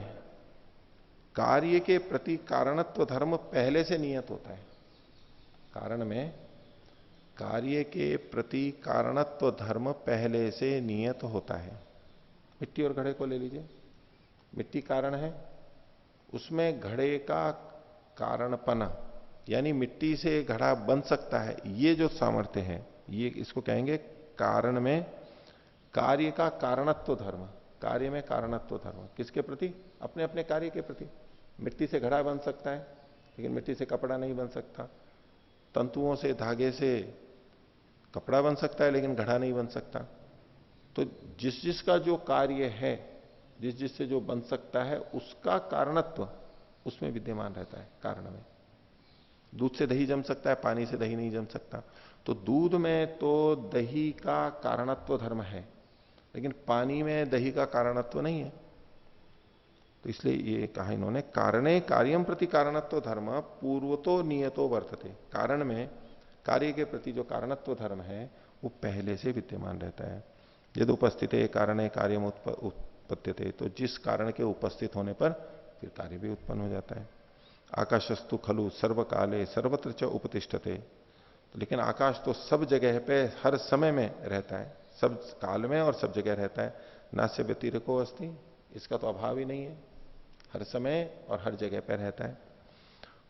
कार्य के प्रति कारणत्व धर्म पहले से नियत होता है। कारण में कार्य के प्रति कारणत्व धर्म पहले से नियत होता है। मिट्टी और घड़े को ले लीजिए, मिट्टी कारण है, उसमें घड़े का कारणपना यानी मिट्टी से घड़ा बन सकता है, ये जो सामर्थ्य है, ये इसको कहेंगे कारण में कार्य का कारणत्व धर्म। कार्य में कारणत्व धर्म किसके प्रति? अपने अपने कार्य के प्रति। मिट्टी से घड़ा बन सकता है, लेकिन मिट्टी से कपड़ा नहीं बन सकता। तंतुओं से, धागे से कपड़ा बन सकता है, लेकिन घड़ा नहीं बन सकता। तो जिस जिसका जो कार्य है, जिस जिससे जो बन सकता है, उसका कारणत्व उसमें विद्यमान रहता है कारण में। दूध से दही जम सकता है, पानी से दही नहीं जम सकता। तो दूध में तो दही का कारणत्व धर्म है, लेकिन पानी में दही का कारणत्व नहीं है। तो इसलिए ये कहा इन्होंने, कारणे कार्यम प्रति कारणत्व धर्म पूर्वतो नियतो वर्तते। कारण में कार्य के प्रति जो कारणत्व धर्म है वो पहले से विद्यमान रहता है। यदि उपस्थित कारणे कार्यम उत्पत्त्यते, तो जिस कारण के उपस्थित होने पर फिर कार्य भी उत्पन्न हो जाता है। आकाशस्तु खलु सर्वकाले सर्वत्र च उपतिष्ठते। लेकिन आकाश तो सब जगह पे हर समय में रहता है, सब काल में और सब जगह रहता है। नास्य व्यतिरेको अस्ति, इसका तो अभाव ही नहीं है, हर समय और हर जगह पर रहता है।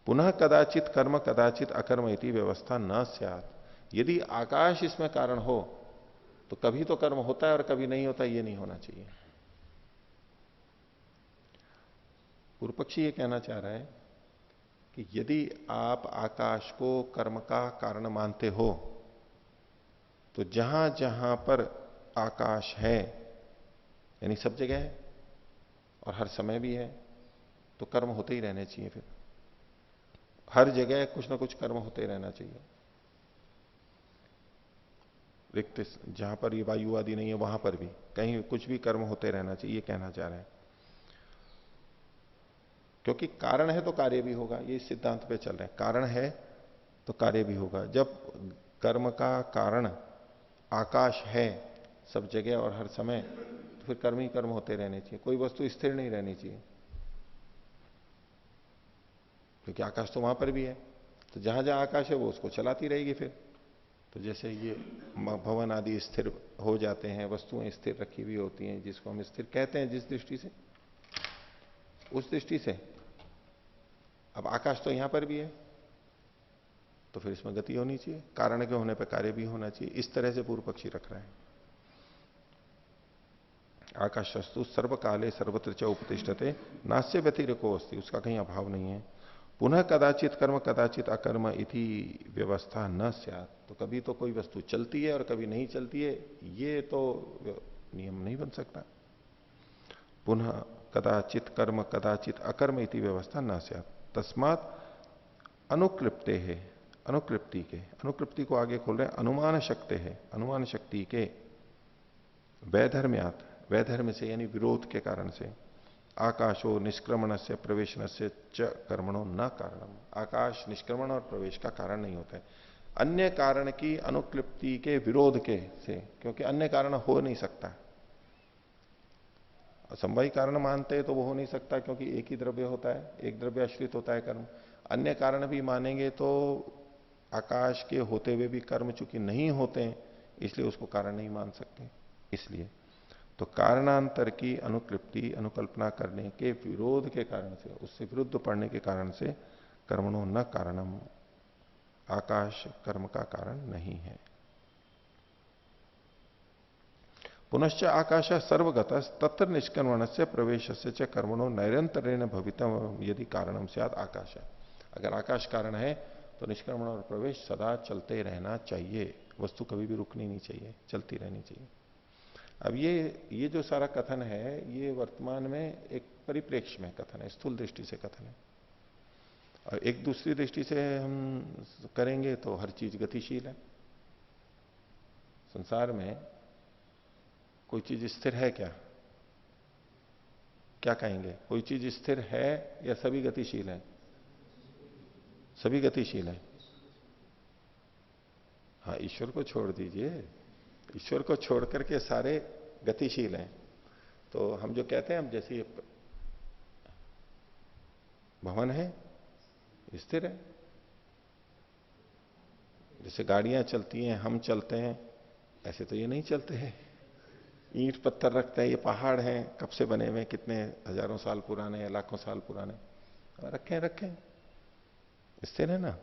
पुनः कदाचित कर्म कदाचित अकर्म इति व्यवस्था न स्यात्। यदि आकाश इसमें कारण हो तो कभी तो कर्म होता है और कभी नहीं होता, ये नहीं होना चाहिए। पूर्व पक्षी ये कहना चाह रहा है कि यदि आप आकाश को कर्म का कारण मानते हो, तो जहां जहां पर आकाश है यानी सब जगह है और हर समय भी है, तो कर्म होते ही रहने चाहिए। फिर हर जगह कुछ ना कुछ कर्म होते ही रहना चाहिए। रिक्त जहां पर ये वायु आदि नहीं है वहां पर भी कहीं कुछ भी कर्म होते रहना चाहिए, ये कहना चाह रहे हैं। क्योंकि कारण है तो कार्य भी होगा, ये सिद्धांत पे चल रहे हैं। कारण है तो कार्य भी होगा। जब कर्म का कारण आकाश है सब जगह और हर समय, तो फिर कर्म ही कर्म होते रहने चाहिए, कोई वस्तु स्थिर नहीं रहनी चाहिए। क्योंकि आकाश तो वहां पर भी है, तो जहां जहां आकाश है वो उसको चलाती रहेगी फिर। तो जैसे ये भवन आदि स्थिर हो जाते हैं, वस्तुएं स्थिर रखी हुई होती हैं, जिसको हम स्थिर कहते हैं जिस दृष्टि से, उस दृष्टि से अब आकाश तो यहां पर भी है, तो फिर इसमें गति होनी चाहिए, कारण के होने पर कार्य भी होना चाहिए। इस तरह से पूर्व पक्षी रख रहा है। आकाशस्तु सर्वकाले सर्वत्र च उपतिष्ठते नास्य व्यतिरेको अस्ति, उसका कहीं अभाव नहीं है। पुनः कदाचित कर्म कदाचित अकर्म इति व्यवस्था न स्यात्, तो कभी तो कोई वस्तु चलती है और कभी नहीं चलती है, ये तो नियम नहीं बन सकता। पुनः कदाचित कर्म कदाचित अकर्म इति व्यवस्था न स्यात् तस्मात् अनुक्लिप्ते है, अनुक्लिप्ति के, अनुक्लिप्ति को आगे खोल रहे हैं, अनुमान शक्ति है, अनुमान शक्ति के वैधर्म्यात्, वैधर्म से यानी विरोध के कारण से, आकाशो निष्क्रमण से प्रवेशन से च कर्मणो न कारणम, आकाश निष्क्रमण और प्रवेश का कारण नहीं होता है। अन्य कारण की अनुक्लिप्ति के विरोध के से, क्योंकि अन्य कारण हो नहीं सकता। असंभवी कारण मानते हैं तो वो हो नहीं सकता, क्योंकि एक ही द्रव्य होता है, एक द्रव्य आश्रित होता है कर्म। अन्य कारण भी मानेंगे तो आकाश के होते हुए भी कर्म चूंकि नहीं होते हैं, इसलिए उसको कारण नहीं मान सकते। इसलिए तो कारणांतर की अनुक्लिप्ति, अनुकल्पना करने के विरोध के कारण से, उससे विरुद्ध पड़ने के कारण से कर्मणो न कारणम, आकाश कर्म का कारण नहीं है। पुनश्च आकाश सर्वगत तत्र निष्कर्मण से प्रवेश से च कर्मणो नैरंतरेण भवितम यदि कारणम स्यात् आकाश। अगर आकाश कारण है तो निष्कर्मण और प्रवेश सदा चलते रहना चाहिए, वस्तु कभी भी रुकनी नहीं चाहिए, चलती रहनी चाहिए। अब ये जो सारा कथन है, ये वर्तमान में एक परिप्रेक्ष्य में कथन है, स्थूल दृष्टि से कथन है। और एक दूसरी दृष्टि से हम करेंगे तो हर चीज गतिशील है। संसार में कोई चीज स्थिर है क्या? क्या कहेंगे? कोई चीज स्थिर है या सभी गतिशील है? सभी गतिशील है। हाँ, ईश्वर को छोड़ दीजिए, ईश्वर को छोड़ करके सारे गतिशील हैं। तो हम जो कहते हैं, हम जैसे ये भवन है स्थिर है, जैसे गाड़ियां चलती हैं, हम चलते हैं, ऐसे तो ये नहीं चलते हैं। ईंट पत्थर रखते हैं, ये पहाड़ हैं, कब से बने हुए, कितने हजारों साल पुराने या लाखों साल पुराने, रखें रखें, स्थिर है ना।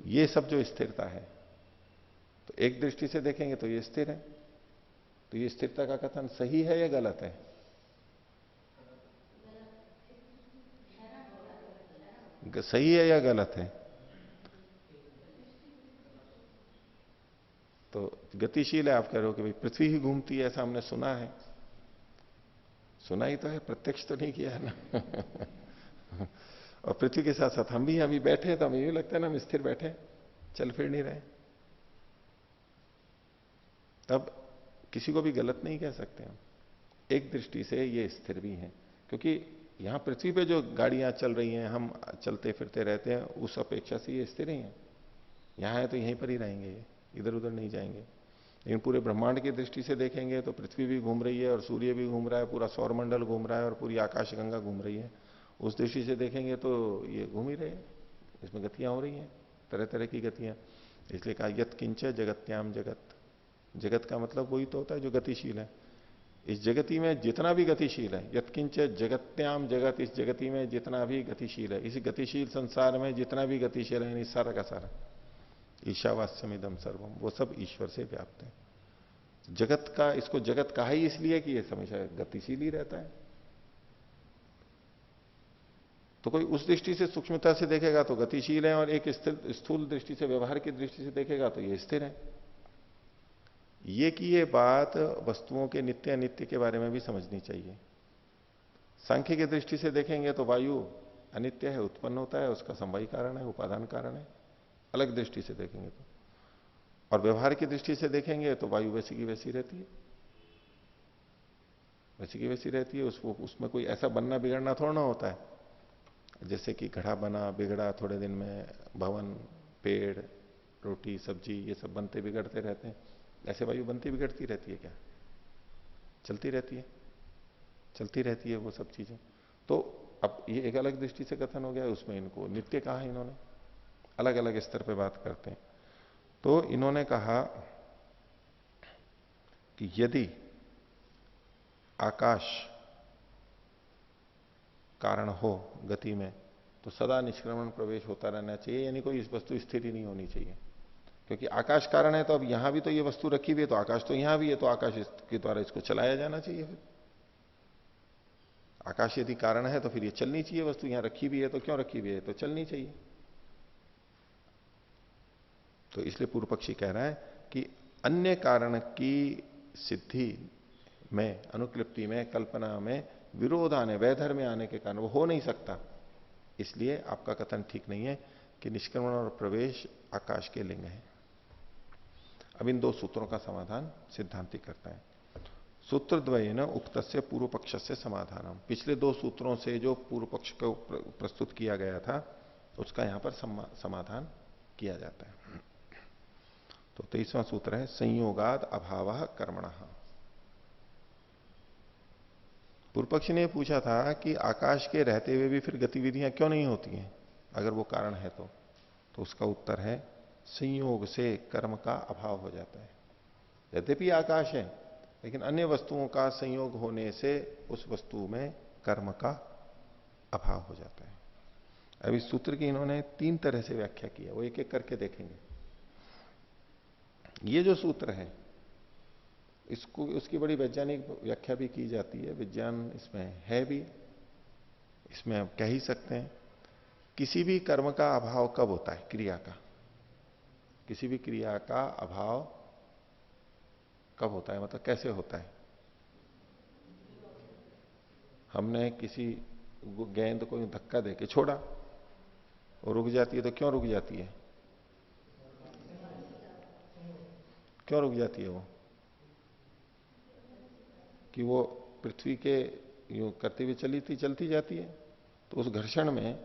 ये सब जो स्थिरता है, तो एक दृष्टि से देखेंगे तो ये स्थिर है। तो ये स्थिरता का कथन सही है या गलत है? सही है या गलत है? तो गतिशील है, आप कह रहे हो कि भाई पृथ्वी ही घूमती है, ऐसा हमने सुना है। सुना ही तो है, प्रत्यक्ष तो नहीं किया है ना। और पृथ्वी के साथ साथ हम भी अभी बैठे हैं, तो हमें ये लगता है ना हम स्थिर बैठे, चल फिर नहीं रहे। तब किसी को भी गलत नहीं कह सकते हम। एक दृष्टि से ये स्थिर भी हैं, क्योंकि यहां पृथ्वी पे जो गाड़ियां चल रही हैं, हम चलते फिरते रहते हैं, उस अपेक्षा से ये स्थिर ही हैं। यहां है तो यहीं पर ही रहेंगे, ये इधर उधर नहीं जाएंगे। लेकिन पूरे ब्रह्मांड की दृष्टि से देखेंगे तो पृथ्वी भी घूम रही है, और सूर्य भी घूम रहा है, पूरा सौरमंडल घूम रहा है, और पूरी आकाशगंगा घूम रही है। उस दृष्टि से देखेंगे तो ये घूम ही रहे हैं, इसमें गतियां हो रही हैं, तरह तरह की गतियां। इसलिए कहा यत किंच जगत्याम जगत। जगत का मतलब वही तो होता है जो गतिशील है। इस जगती में जितना भी गतिशील है, यत्किंच जगत्याम जगत, इस जगती में जितना भी गतिशील है, इस गतिशील संसार में जितना भी गतिशील है, यानी सारा का सारा ईशावास्यमिदम सर्वम, वो सब ईश्वर से व्याप्त है। जगत का, इसको जगत कहा ही इसलिए कि ये हमेशा गतिशील ही रहता है। तो कोई उस दृष्टि से सूक्ष्मता से देखेगा तो गतिशील है, और एक स्थूल दृष्टि से, व्यवहार की दृष्टि से देखेगा तो ये स्थिर है। ये कि ये बात वस्तुओं के नित्य अनित्य के बारे में भी समझनी चाहिए। सांख्य की दृष्टि से देखेंगे तो वायु अनित्य है, उत्पन्न होता है, उसका समवायी कारण है, उपादान कारण है, अलग दृष्टि से देखेंगे तो। और व्यवहार की दृष्टि से देखेंगे तो वायु वैसी की वैसी रहती है, वैसी की वैसी रहती है। उसमें कोई ऐसा बनना बिगड़ना थोड़ा ना होता है, जैसे कि घड़ा बना बिगड़ा थोड़े दिन में, भवन, पेड़, रोटी, सब्जी, ये सब बनते बिगड़ते रहते हैं। ऐसे वायु बनती बिगड़ती रहती है क्या? चलती रहती है, चलती रहती है वो सब चीजें। तो अब ये एक अलग दृष्टि से कथन हो गया, उसमें इनको नित्य कहा इन्होंने, अलग अलग स्तर पे बात करते हैं। तो इन्होंने कहा कि यदि आकाश कारण हो गति में, तो सदा निष्क्रमण प्रवेश होता रहना चाहिए, यानी कोई इस वस्तु स्थिर ही नहीं होनी चाहिए। क्योंकि आकाश कारण है, तो अब यहां भी तो ये वस्तु रखी हुई है, तो आकाश तो यहां भी है, तो आकाश के द्वारा इसको चलाया जाना चाहिए। फिर आकाश यदि कारण है तो फिर ये चलनी चाहिए वस्तु, यहां रखी भी है तो क्यों रखी हुई है, तो चलनी चाहिए। तो इसलिए पूर्व पक्षी कह रहा है कि अन्य कारण की सिद्धि में, अनुक्लिप्ति में, कल्पना में विरोध आने, वैधर्म में आने के कारण वो हो नहीं सकता। इसलिए आपका कथन ठीक नहीं है कि निष्क्रमण और प्रवेश आकाश के लिंग है। अब इन दो सूत्रों का समाधान सिद्धांति करता है। सूत्र द्वयेन उक्त से पूर्व पक्ष से समाधान। पिछले दो सूत्रों से जो पूर्व पक्ष को प्रस्तुत किया गया था, उसका यहां पर समाधान किया जाता है। तो 23वां सूत्र है संयोगाद अभाव कर्मण। पूर्व पक्षी ने पूछा था कि आकाश के रहते हुए भी फिर गतिविधियां क्यों नहीं होती हैं, अगर वो कारण है तो उसका उत्तर है संयोग से कर्म का अभाव हो जाता है। यद्यपि आकाश है, लेकिन अन्य वस्तुओं का संयोग होने से उस वस्तु में कर्म का अभाव हो जाता है। अब इस सूत्र की इन्होंने 3 तरह से व्याख्या की है, वो एक एक करके देखेंगे। ये जो सूत्र है, इसको, उसकी बड़ी वैज्ञानिक व्याख्या भी की जाती है, विज्ञान इसमें है भी। इसमें आप कह ही सकते हैं किसी भी कर्म का अभाव कब होता है, क्रिया का, किसी भी क्रिया का अभाव कब होता है, मतलब कैसे होता है। हमने किसी गेंद को धक्का देके छोड़ा, और रुक जाती है, तो क्यों रुक जाती है, क्यों रुक जाती है वो? कि वो पृथ्वी के यूं करते हुए चलती जाती है, तो उस घर्षण में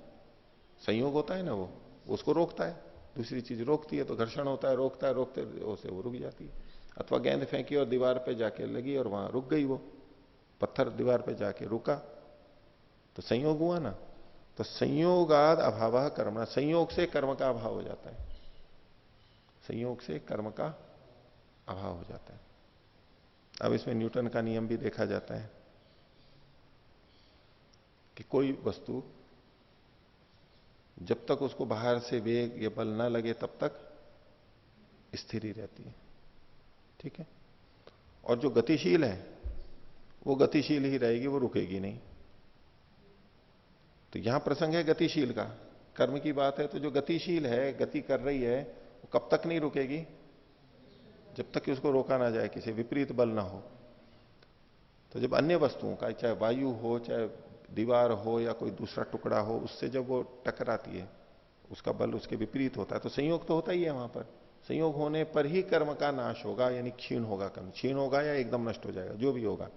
संयोग होता है ना, वो उसको रोकता है, दूसरी चीज रोकती है, तो घर्षण होता है, रोकता है, रोकते उसे वो रुक जाती है। अथवा गेंद फेंकी और दीवार पे जाके लगी और वहां रुक गई, वो पत्थर दीवार पे जाके रुका, तो संयोग हुआ ना। तो संयोगाद अभाव कर्म, संयोग से कर्म का अभाव हो जाता है, संयोग से कर्म का अभाव हो जाता है। अब इसमें न्यूटन का नियम भी देखा जाता है कि कोई वस्तु जब तक उसको बाहर से वेग या बल ना लगे तब तक स्थिर ही रहती है, ठीक है। और जो गतिशील है वो गतिशील ही रहेगी, वो रुकेगी नहीं। तो यहां प्रसंग है गतिशील का, कर्म की बात है, तो जो गतिशील है, गति कर रही है, वो कब तक नहीं रुकेगी? जब तक कि उसको रोका ना जाए, किसी विपरीत बल ना हो। तो जब अन्य वस्तुओं का, चाहे वायु हो, चाहे दीवार हो, या कोई दूसरा टुकड़ा हो, उससे जब वो टकराती है, उसका बल उसके विपरीत होता है, तो संयोग तो होता ही है वहां पर। संयोग होने पर ही कर्म का नाश होगा, यानी क्षीण होगा, कर्म क्षीण होगा या एकदम नष्ट हो जाएगा, जो भी होगा।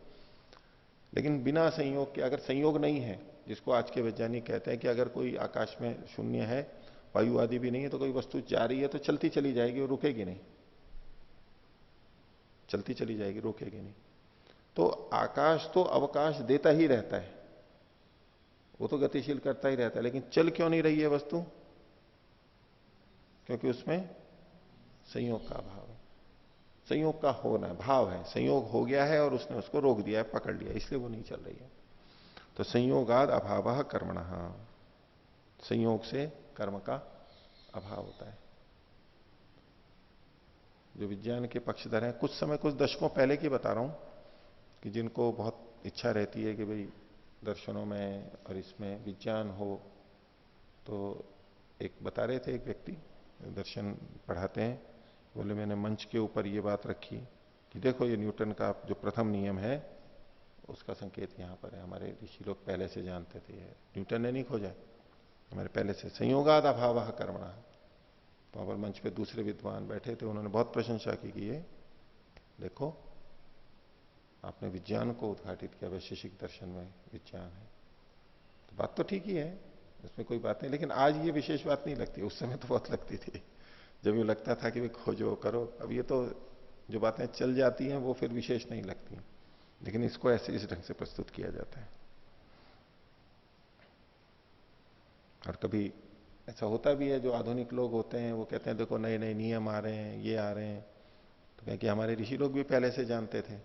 लेकिन बिना संयोग के, अगर संयोग नहीं है, जिसको आज के वैज्ञानिक कहते हैं कि अगर कोई आकाश में शून्य है, वायु आदि भी नहीं है, तो कोई वस्तु जा रही है तो चलती चली जाएगी, वो रुकेगी नहीं, चलती चली जाएगी, रुकेगी नहीं। तो आकाश तो अवकाश देता ही रहता है, वो तो गतिशील करता ही रहता है, लेकिन चल क्यों नहीं रही है वस्तु? क्योंकि उसमें संयोग का अभाव है, संयोग का होना है, भाव है, संयोग हो गया है और उसने उसको रोक दिया है, पकड़ लिया, इसलिए वो नहीं चल रही है। तो संयोगाद अभाव कर्मणः, संयोग से कर्म का अभाव होता है। जो विज्ञान के पक्षधर हैं, कुछ समय, कुछ दशकों पहले की बता रहा हूं, कि जिनको बहुत इच्छा रहती है कि भाई दर्शनों में और इसमें विज्ञान हो, तो एक बता रहे थे, एक व्यक्ति दर्शन पढ़ाते हैं, बोले मैंने मंच के ऊपर ये बात रखी कि देखो ये न्यूटन का जो प्रथम नियम है उसका संकेत यहां पर है, हमारे ऋषि लोग पहले से जानते थे, न्यूटन ने नहीं खोजा, हमारे पहले से। संयोगाद अभाव कर्मणः। तो वहां पर मंच पे दूसरे विद्वान बैठे थे, उन्होंने बहुत प्रशंसा की कि ये देखो आपने विज्ञान को उद्घाटित किया, वैशेषिक दर्शन में विज्ञान है। तो बात तो ठीक ही है, उसमें कोई बात नहीं, लेकिन आज ये विशेष बात नहीं लगती, उस समय तो बहुत लगती थी, जब ये लगता था कि भाई खोजो करो। अब ये तो जो बातें चल जाती हैं वो फिर विशेष नहीं लगती, लेकिन इसको ऐसे इस ढंग से प्रस्तुत किया जाता है। और कभी ऐसा होता भी है, जो आधुनिक लोग होते हैं वो कहते हैं देखो नए नए नियम आ रहे हैं, ये आ रहे हैं, तो कहें कि हमारे ऋषि लोग भी पहले से जानते थे।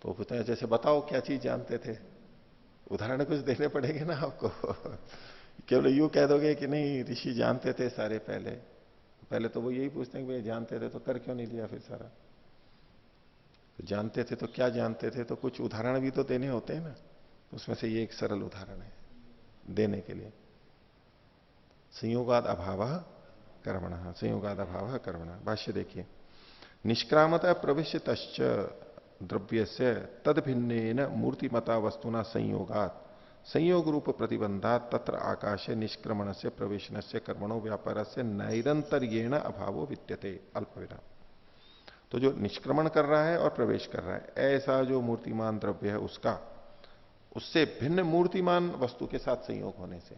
तो कहते हैं जैसे बताओ क्या चीज जानते थे, उदाहरण कुछ देने पड़ेंगे ना आपको। केवल यूं कह दोगे कि नहीं ऋषि जानते थे सारे, पहले तो वो यही पूछते हैं कि भाई जानते थे तो कर क्यों नहीं लिया फिर सारा। तो जानते थे तो क्या जानते थे, तो कुछ उदाहरण भी तो देने होते हैं ना, उसमें से ये एक सरल उदाहरण है देने के लिए। संयोगाद अभाव कर्मणः, संयोगाद अभाव कर्मणः। भाष्य देखिए, निष्क्रामता प्रविश्यतश्च द्रव्यस्य तद भिन्नेन मूर्तिमता वस्तुना संयोगात संयोग रूप प्रतिबंधात तत्र आकाशे निष्क्रमण से प्रवेशन से कर्मणो व्यापार से नैरंतर्येण अभावो विद्यते। अल्पविराम। तो जो निष्क्रमण कर रहा है और प्रवेश कर रहा है, ऐसा जो मूर्तिमान द्रव्य है उसका, उससे भिन्न मूर्तिमान वस्तु के साथ संयोग होने से,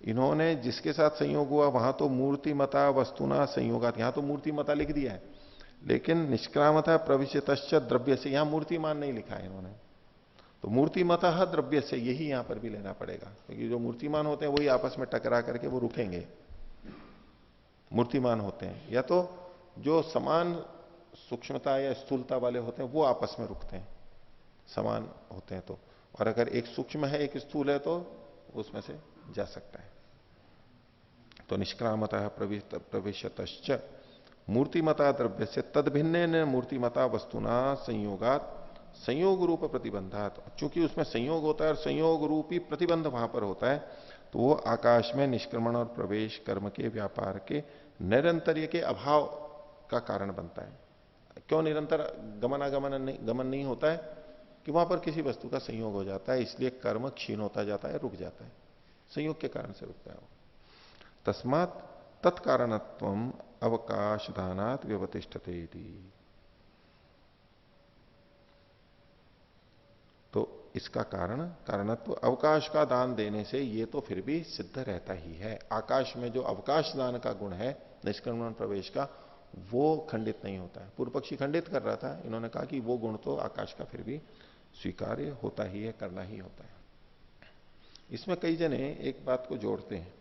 इन्होंने जिसके साथ संयोग हुआ वहां तो मूर्तिमता वस्तुना संयोगात, यहां तो मूर्तिमता लिख दिया है, लेकिन निष्क्रामता प्रविश्यतश्च द्रव्य से, यहां मूर्तिमान नहीं लिखा है इन्होंने। तो मूर्तिमतः द्रव्य से, यही यहां पर भी लेना पड़ेगा, क्योंकि जो मूर्तिमान होते हैं वही आपस में टकरा करके वो रुकेंगे, मूर्तिमान होते हैं। या तो जो समान सूक्ष्मता या स्थूलता वाले होते हैं वो आपस में रुकते हैं, समान होते हैं तो। और अगर एक सूक्ष्म है एक स्थूल है तो उसमें से जा सकता है। तो निष्क्रामतः प्रविशतश्च मूर्तिमता द्रव्य से तद भिन्न मूर्तिमता वस्तुना संयोगात संयोग रूप प्रतिबंधात। चूंकि उसमें संयोग होता है और संयोग रूपी प्रतिबंध वहां पर होता है, तो वो आकाश में निष्क्रमण और प्रवेश कर्म के व्यापार के निरंतर्य के अभाव का कारण बनता है। क्यों निरंतर गमन नहीं होता है? कि वहां पर किसी वस्तु का संयोग हो जाता है, इसलिए कर्म क्षीण होता जाता है, रुक जाता है, संयोग के कारण से रुकता है वो। तस्मात तत्कारणत्व अवकाश दानात व्यवतिष्ठते। तो इसका कारणत्व अवकाश का दान देने से ये तो फिर भी सिद्ध रहता ही है। आकाश में जो अवकाश दान का गुण है निष्क्रमण प्रवेश का, वो खंडित नहीं होता है। पूर्व पक्षी खंडित कर रहा था, इन्होंने कहा कि वो गुण तो आकाश का फिर भी स्वीकार्य होता ही है, करना ही होता है। इसमें कई जने एक बात को जोड़ते हैं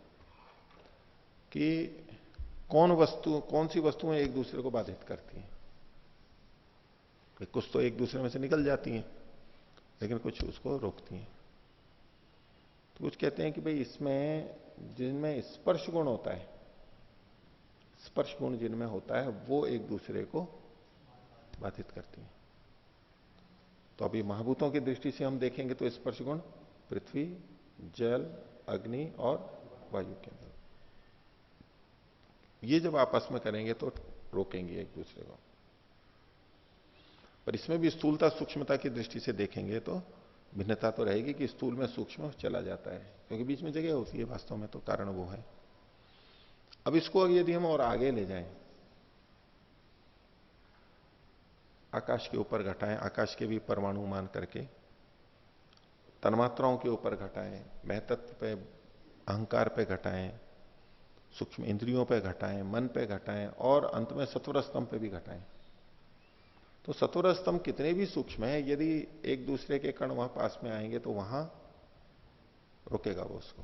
कि कौन सी वस्तुएं एक दूसरे को बाधित करती हैं। कुछ तो एक दूसरे में से निकल जाती हैं, लेकिन कुछ उसको रोकती हैं। तो कुछ कहते हैं कि भाई इसमें जिनमें स्पर्श गुण होता है, स्पर्श गुण जिनमें होता है वो एक दूसरे को बाधित करती हैं। तो अभी महाभूतों की दृष्टि से हम देखेंगे तो स्पर्श गुण पृथ्वी, जल, अग्नि और वायु के अंदर, ये जब आपस में करेंगे तो रोकेंगे एक दूसरे को। पर इसमें भी स्थूलता सूक्ष्मता की दृष्टि से देखेंगे तो भिन्नता तो रहेगी कि स्थूल में सूक्ष्म चला जाता है, क्योंकि बीच में जगह होती है वास्तव में, तो कारण वो है। अब इसको यदि हम और आगे ले जाएं, आकाश के ऊपर घटाएं, आकाश के भी परमाणु मान करके तन्मात्राओं के ऊपर घटाएं, महतत्व पे, अहंकार पे घटाएं, सूक्ष्म इंद्रियों पे घटाएं, मन पे घटाएं और अंत में सत्वर स्तंभ पे भी घटाएं, तो सत्वर स्तंभ कितने भी सूक्ष्म है, यदि एक दूसरे के कण वहां पास में आएंगे तो वहां रोकेगा वो उसको,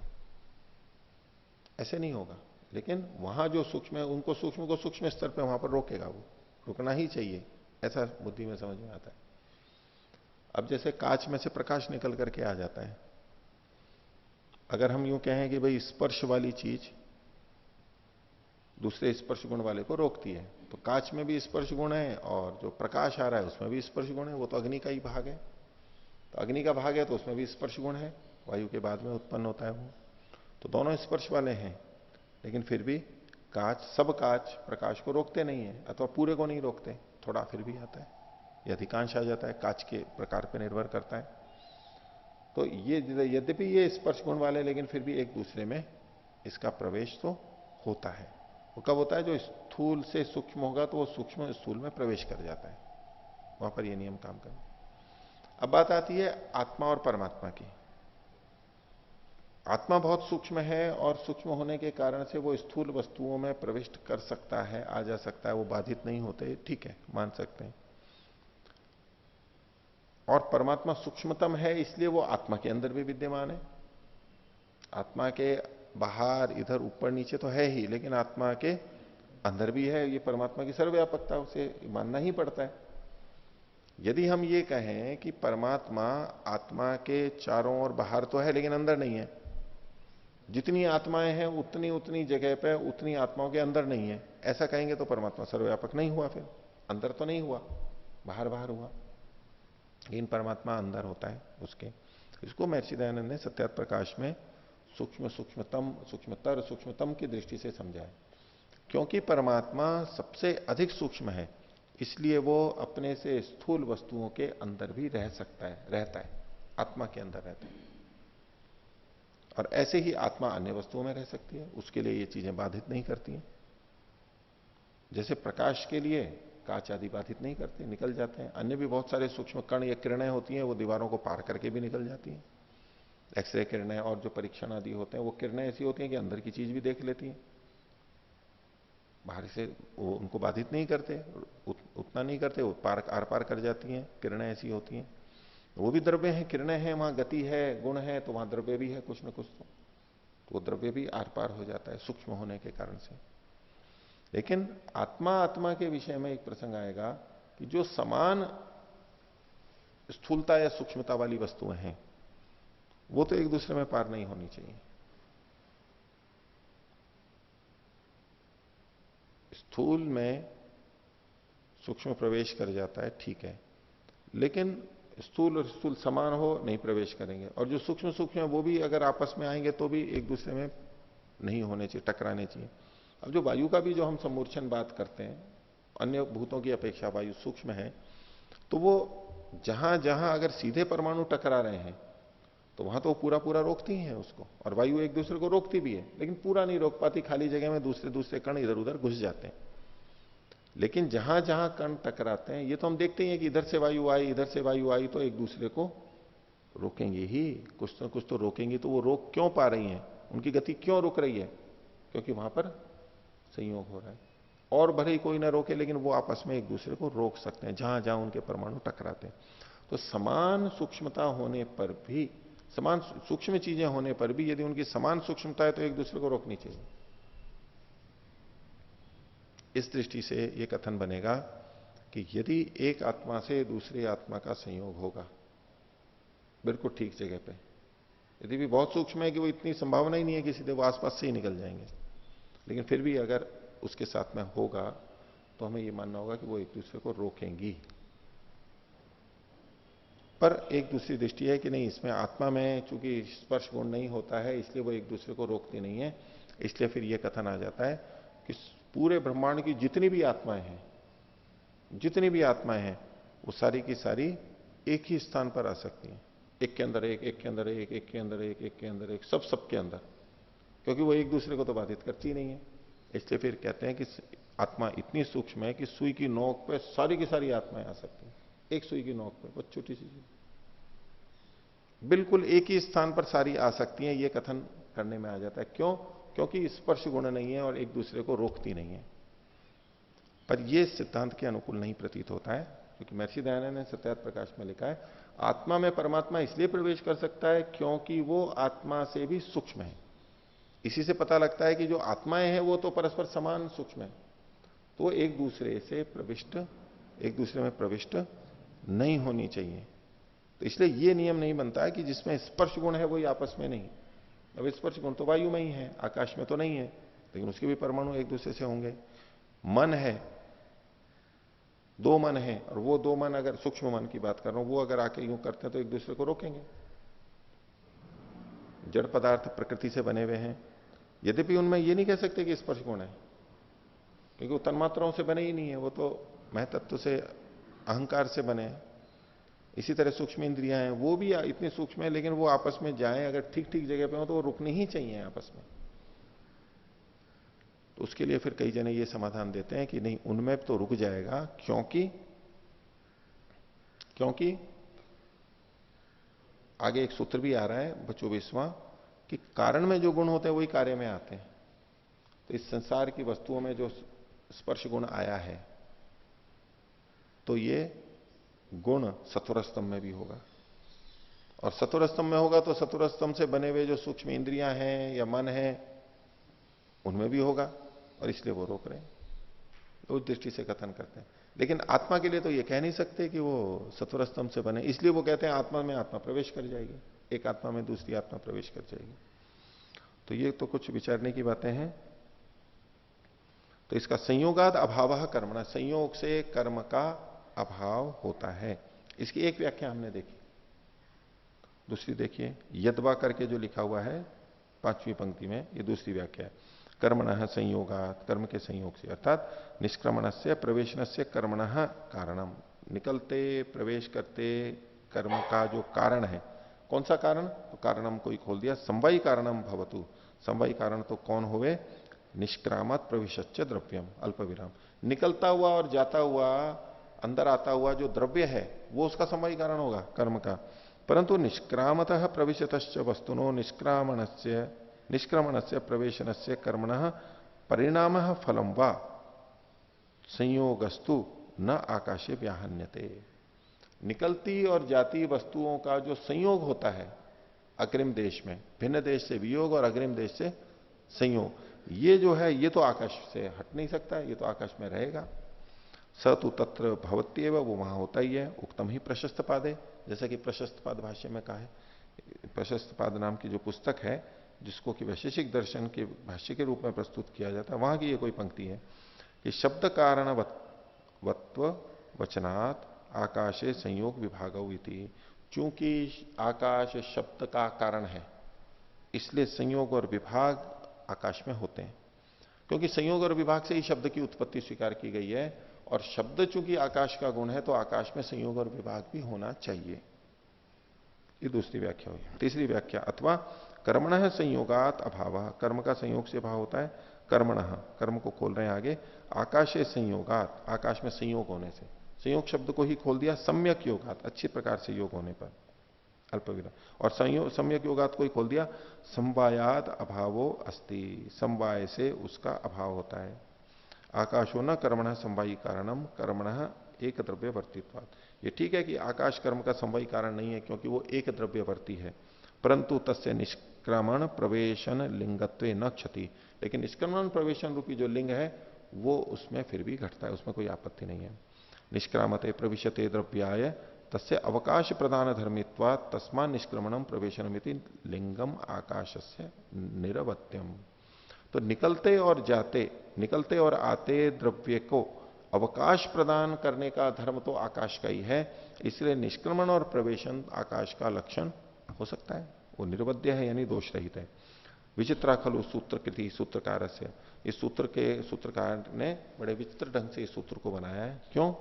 ऐसे नहीं होगा। लेकिन वहां जो सूक्ष्म है उनको सूक्ष्म को सूक्ष्म स्तर पे वहां पर रोकेगा, वो रुकना ही चाहिए, ऐसा बुद्धि में समझ में आता है। अब जैसे कांच में से प्रकाश निकल करके आ जाता है, अगर हम यूं कहें कि भाई स्पर्श वाली चीज दूसरे स्पर्श गुण वाले को रोकती है, तो कांच में भी स्पर्श गुण है और जो प्रकाश आ रहा है उसमें भी स्पर्श गुण है, वो तो अग्नि का ही भाग है। तो अग्नि का भाग है तो उसमें भी स्पर्श गुण है, वायु के बाद में उत्पन्न होता है वो, तो दोनों स्पर्श वाले हैं। लेकिन फिर भी सब कांच प्रकाश को रोकते नहीं है, अथवा पूरे को नहीं रोकते, थोड़ा फिर भी आता है, ये अधिकांश आ जाता है, कांच के प्रकार पर निर्भर करता है। तो ये यद्यपि ये स्पर्श गुण वाले, लेकिन फिर भी एक दूसरे में इसका प्रवेश तो होता है। वो कब होता है? जो स्थूल से सूक्ष्म होगा तो वो सूक्ष्म स्थूल में प्रवेश कर जाता है, वहां पर ये नियम काम करता है। अब बात आती है आत्मा और परमात्मा की। आत्मा बहुत सूक्ष्म है और सूक्ष्म होने के कारण से वो स्थूल वस्तुओं में प्रविष्ट कर सकता है, आ जा सकता है, वो बाधित नहीं होते, ठीक है, मान सकते हैं। और परमात्मा सूक्ष्मतम है, इसलिए वो आत्मा के अंदर भी विद्यमान है। आत्मा के बाहर इधर ऊपर नीचे तो है ही, लेकिन आत्मा के अंदर भी है। ये परमात्मा की सर्वव्यापकता, उसे मानना ही पड़ता है। यदि हम ये कहें कि परमात्मा आत्मा के चारों ओर बाहर तो है लेकिन अंदर नहीं है, जितनी आत्माएं हैं उतनी उतनी जगह पे उतनी आत्माओं के अंदर नहीं है, ऐसा कहेंगे तो परमात्मा सर्वव्यापक नहीं हुआ, फिर अंदर तो नहीं हुआ, बाहर बाहर हुआ। लेकिन परमात्मा अंदर होता है उसके। इसको महर्षि दयानंद ने सत्यार्थ प्रकाश में सूक्ष्म सूक्ष्मतम सूक्ष्मतर सूक्ष्मतम की दृष्टि से समझा है। क्योंकि परमात्मा सबसे अधिक सूक्ष्म है, इसलिए वो अपने से स्थूल वस्तुओं के अंदर भी रह सकता है, रहता है, आत्मा के अंदर रहता है। और ऐसे ही आत्मा अन्य वस्तुओं में रह सकती है, उसके लिए ये चीजें बाधित नहीं करती हैं। जैसे प्रकाश के लिए कांच आदि बाधित नहीं करते, निकल जाते हैं। अन्य भी बहुत सारे सूक्ष्म कण या किरणें होती हैं, वो दीवारों को पार करके भी निकल जाती हैं। एक्सरे किरणें और जो परीक्षण आदि होते हैं, वो किरणें ऐसी होती हैं कि अंदर की चीज भी देख लेती हैं, बाहर से वो उनको बाधित नहीं करते, उतना नहीं करते, वो आर पार कर जाती हैं। किरणें ऐसी होती हैं, वो भी द्रव्य हैं, किरणें हैं, वहां गति है, गुण है, तो वहां द्रव्य भी है कुछ ना कुछ, तो वो द्रव्य भी आर पार हो जाता है सूक्ष्म होने के कारण से। लेकिन आत्मा के विषय में एक प्रसंग आएगा कि जो समान स्थूलता या सूक्ष्मता वाली वस्तुएं हैं वो तो एक दूसरे में पार नहीं होनी चाहिए। स्थूल में सूक्ष्म प्रवेश कर जाता है, ठीक है, लेकिन स्थूल और स्थूल समान हो नहीं प्रवेश करेंगे। और जो सूक्ष्म सूक्ष्म है वो भी अगर आपस में आएंगे तो भी एक दूसरे में नहीं होने चाहिए, टकराने चाहिए। अब जो वायु का भी जो हम सम्मूर्छन बात करते हैं, अन्य भूतों की अपेक्षा वायु सूक्ष्म है, तो वो जहां जहां अगर सीधे परमाणु टकरा रहे हैं तो वहां तो पूरा पूरा रोकती है उसको, और वायु एक दूसरे को रोकती भी है, लेकिन पूरा नहीं रोक पाती, खाली जगह में दूसरे दूसरे कण इधर उधर घुस जाते हैं। लेकिन जहां जहां कण टकराते हैं, ये तो हम देखते ही हैं कि इधर से वायु आई, इधर से वायु आई, तो एक दूसरे को रोकेंगे ही, कुछ ना कुछ तो रोकेंगे। तो वो रोक क्यों पा रही हैं, उनकी गति क्यों रुक रही है? क्योंकि वहां पर संयोग हो रहा है। और भले ही कोई ना रोके, लेकिन वो आपस में एक दूसरे को रोक सकते हैं जहां जहां उनके परमाणु टकराते हैं। तो समान सूक्ष्मता होने पर भी, समान सूक्ष्म चीजें होने पर भी यदि उनकी समान सूक्ष्मता है तो एक दूसरे को रोकनी चाहिए। इस दृष्टि से यह कथन बनेगा कि यदि एक आत्मा से दूसरी आत्मा का संयोग होगा बिल्कुल ठीक जगह पे, यदि भी बहुत सूक्ष्म है कि वो इतनी संभावना ही नहीं है कि सीधे वो आसपास से ही निकल जाएंगे, लेकिन फिर भी अगर उसके साथ में होगा तो हमें ये मानना होगा कि वो एक दूसरे को रोकेंगी। पर एक दूसरी दृष्टि है कि नहीं, इसमें आत्मा में चूंकि स्पर्श गुण नहीं होता है इसलिए वो एक दूसरे को रोकती नहीं है। इसलिए फिर यह कथन आ जाता है कि पूरे ब्रह्मांड की जितनी भी आत्माएं हैं, जितनी भी आत्माएं हैं, वो सारी की सारी एक ही स्थान पर आ सकती हैं। एक के अंदर एक, एक के अंदर एक, एक के अंदर एक, एक के अंदर एक, सब सबके अंदर, क्योंकि वो एक दूसरे को तो बाधित करती नहीं है। इसलिए फिर कहते हैं कि आत्मा इतनी सूक्ष्म है कि सुई की नोक पे सारी की सारी आत्माएं आ सकती हैं। एक सुई की नोक पे बहुत छोटी सी चीज, बिल्कुल एक ही स्थान पर सारी आ सकती हैं। ये कथन करने में आ जाता है। क्यों? क्योंकि स्पर्श गुण नहीं है और एक दूसरे को रोकती नहीं है। पर यह सिद्धांत के अनुकूल नहीं प्रतीत होता है, क्योंकि महर्षि दयानंद ने सत्यार्थ प्रकाश में लिखा है, आत्मा में परमात्मा इसलिए प्रवेश कर सकता है क्योंकि वो आत्मा से भी सूक्ष्म है। इसी से पता लगता है कि जो आत्माएं हैं वो तो परस्पर समान सूक्ष्म है, तो एक दूसरे से प्रविष्ट, एक दूसरे में प्रविष्ट नहीं होनी चाहिए। तो इसलिए ये नियम नहीं बनता है कि जिसमें स्पर्श गुण है वही आपस में नहीं। अब स्पर्श गुण तो वायु में ही है, आकाश में तो नहीं है, लेकिन उसके भी परमाणु एक दूसरे से होंगे। मन है, दो मन है, और वो दो मन, अगर सूक्ष्म मन की बात कर रहा हूं, वो अगर आके यूं करते हैं तो एक दूसरे को रोकेंगे। जड़ पदार्थ प्रकृति से बने हुए हैं, यद्यपि उनमें ये नहीं कह सकते कि स्पर्श गुण है, क्योंकि वो तन्मात्राओं से बने ही नहीं है, वो तो महतत्व से, अहंकार से बने हैं। इसी तरह सूक्ष्म इंद्रियां हैं, वो भी इतनी सूक्ष्म है, लेकिन वो आपस में जाएं अगर ठीक ठीक जगह पे हो तो वो रुकनी ही चाहिए आपस में। तो उसके लिए फिर कई जने ये समाधान देते हैं कि नहीं, उनमें तो रुक जाएगा, क्योंकि आगे एक सूत्र भी आ रहा है 24वां, कि कारण में जो गुण होते हैं वही कार्य में आते हैं। तो इस संसार की वस्तुओं में जो स्पर्श गुण आया है तो ये गुण सत्वर स्तंभ में भी होगा, और सत्वर स्तंभ में होगा तो सत्वर स्तंभ से बने हुए जो सूक्ष्म इंद्रियां हैं या मन है उनमें भी होगा, और इसलिए वो रोक रहे हैं। उस दृष्टि से कथन करते हैं। लेकिन आत्मा के लिए तो ये कह नहीं सकते कि वो सत्वर स्तंभ से बने, इसलिए वो कहते हैं आत्मा में आत्मा प्रवेश कर जाएगी, एक आत्मा में दूसरी आत्मा प्रवेश कर जाएगी। तो ये तो कुछ विचारने की बातें हैं। तो इसका संयोगाद अभाव कर्मणा, संयोग से कर्म का अभाव होता है। इसकी एक व्याख्या हमने देखी। दूसरी देखिए, यद्वा करके जो लिखा हुआ है 5वीं पंक्ति में, ये दूसरी व्याख्या है। कर्मणः संयोगात, कर्म के संयोग से, अर्थात निष्क्रमणस्य प्रवेशनस्य कर्मणः कारणम, निकलते प्रवेश करते कर्म का जो कारण है। कौन सा कारण? तो कारणम को ही खोल दिया, समवायी कारणम भवतु। समवायी कारण तो कौन होवे? निष्क्रामत प्रविशच्च द्रव्यम, अल्प विराम, निकलता हुआ और जाता हुआ, अंदर आता हुआ जो द्रव्य है वो उसका समवायी कारण होगा कर्म का। परंतु निष्क्रामतः प्रविशतश्च वस्तुनो निष्क्रमणस्य प्रवेशनस्य कर्मणः परिणामः फलम वा संयोगस्तु न आकाशे व्याहन्यते। निकलती और जाती वस्तुओं का जो संयोग होता है अग्रिम देश में, भिन्न देश से वियोग और अग्रिम देश से संयोग, ये जो है ये तो आकाश से हट नहीं सकता, ये तो आकाश में रहेगा। स तु तत्र भवत्येव, वो वहां होता ही है। उक्तम ही प्रशस्त पादे, जैसा कि प्रशस्त पाद भाष्य में कहा है। प्रशस्त पाद नाम की जो पुस्तक है जिसको कि वैशेषिक दर्शन के भाष्य के रूप में प्रस्तुत किया जाता है, वहां की ये कोई पंक्ति है कि शब्द कारण वत्व वचनात् आकाशे संयोग विभागौ इति। चूंकि आकाश शब्द का कारण है इसलिए संयोग और विभाग आकाश में होते हैं, क्योंकि संयोग और विभाग से ही शब्द की उत्पत्ति स्वीकार की गई है, और शब्द चूंकि आकाश का गुण है तो आकाश में संयोग और विभाग भी होना चाहिए। ये दूसरी व्याख्या हुई। तीसरी व्याख्या, अथवा कर्मणः संयोगात अभाव, कर्म का संयोग से भाव होता है। कर्मणः, कर्म को खोल रहे हैं आगे, आकाशे संयोगात, आकाश में संयोग होने से, संयोग शब्द को ही खोल दिया, सम्यक योगात, अच्छी प्रकार से योग होने पर, अल्प विराम। और सम्यक योगात कोई खोल दिया, समवायाद अभावो अस्ति, समवाय से उसका अभाव होता है। आकाशो न कर्मण समवायी कारणम कर्मण एक द्रव्य वर्तित्वात्। ये ठीक है कि आकाश कर्म का समवायी कारण नहीं है क्योंकि वो एक द्रव्यवर्ती है, परंतु तस्य निष्क्रमण प्रवेशन लिंगत्व न क्षति। लेकिन निष्क्रमण प्रवेशन रूपी जो लिंग है वो उसमें फिर भी घटता है, उसमें कोई आपत्ति नहीं है। निष्क्रामते प्रविशते द्रव्याय तस्य अवकाश प्रदान धर्मित्वा तस्मा निष्क्रमणम प्रवेशनमिति लिंगम आकाशस्य निरवत्यम। तो निकलते और जाते, निकलते और आते द्रव्य को अवकाश प्रदान करने का धर्म तो आकाश का ही है, इसलिए निष्क्रमण और प्रवेशन आकाश का लक्षण हो सकता है, वो निर्वध्य है यानी दोष रहित है। विचित्रा खलु सूत्र कृति सूत्रकार से, इस सूत्र के सूत्रकार ने बड़े विचित्र ढंग से इस सूत्र को बनाया है। क्यों?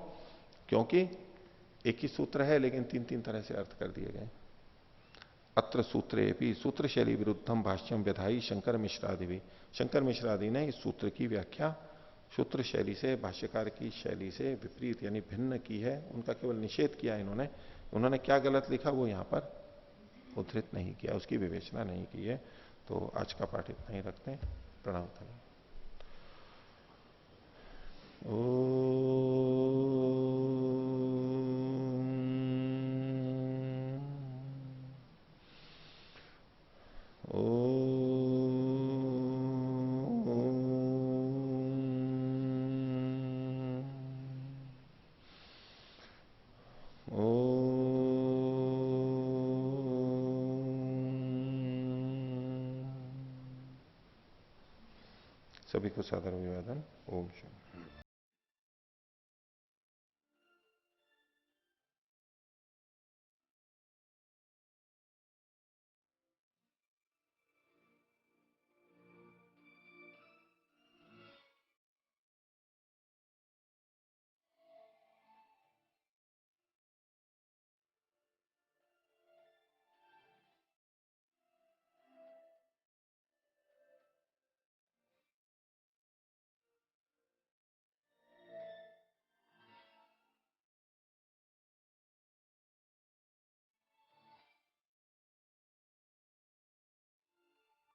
क्योंकि एक ही सूत्र है लेकिन तीन तीन तरह से अर्थ कर दिए गए। अत्र सूत्रे भी सूत्र शैली विरुद्धम भाष्यम व्यधाई शंकर मिश्रादि भी, शंकर मिश्रादि ने इस सूत्र की व्याख्या सूत्र शैली से, भाष्यकार की शैली से विपरीत यानी भिन्न की है, उनका केवल निषेध किया इन्होंने। उन्होंने क्या गलत लिखा वो यहां पर उद्धृत नहीं किया, उसकी विवेचना नहीं की है। तो आज का पाठ इतना ही रखते हैं। प्रणाम करें। सभी को सादर अभिवादन। ओम शांति।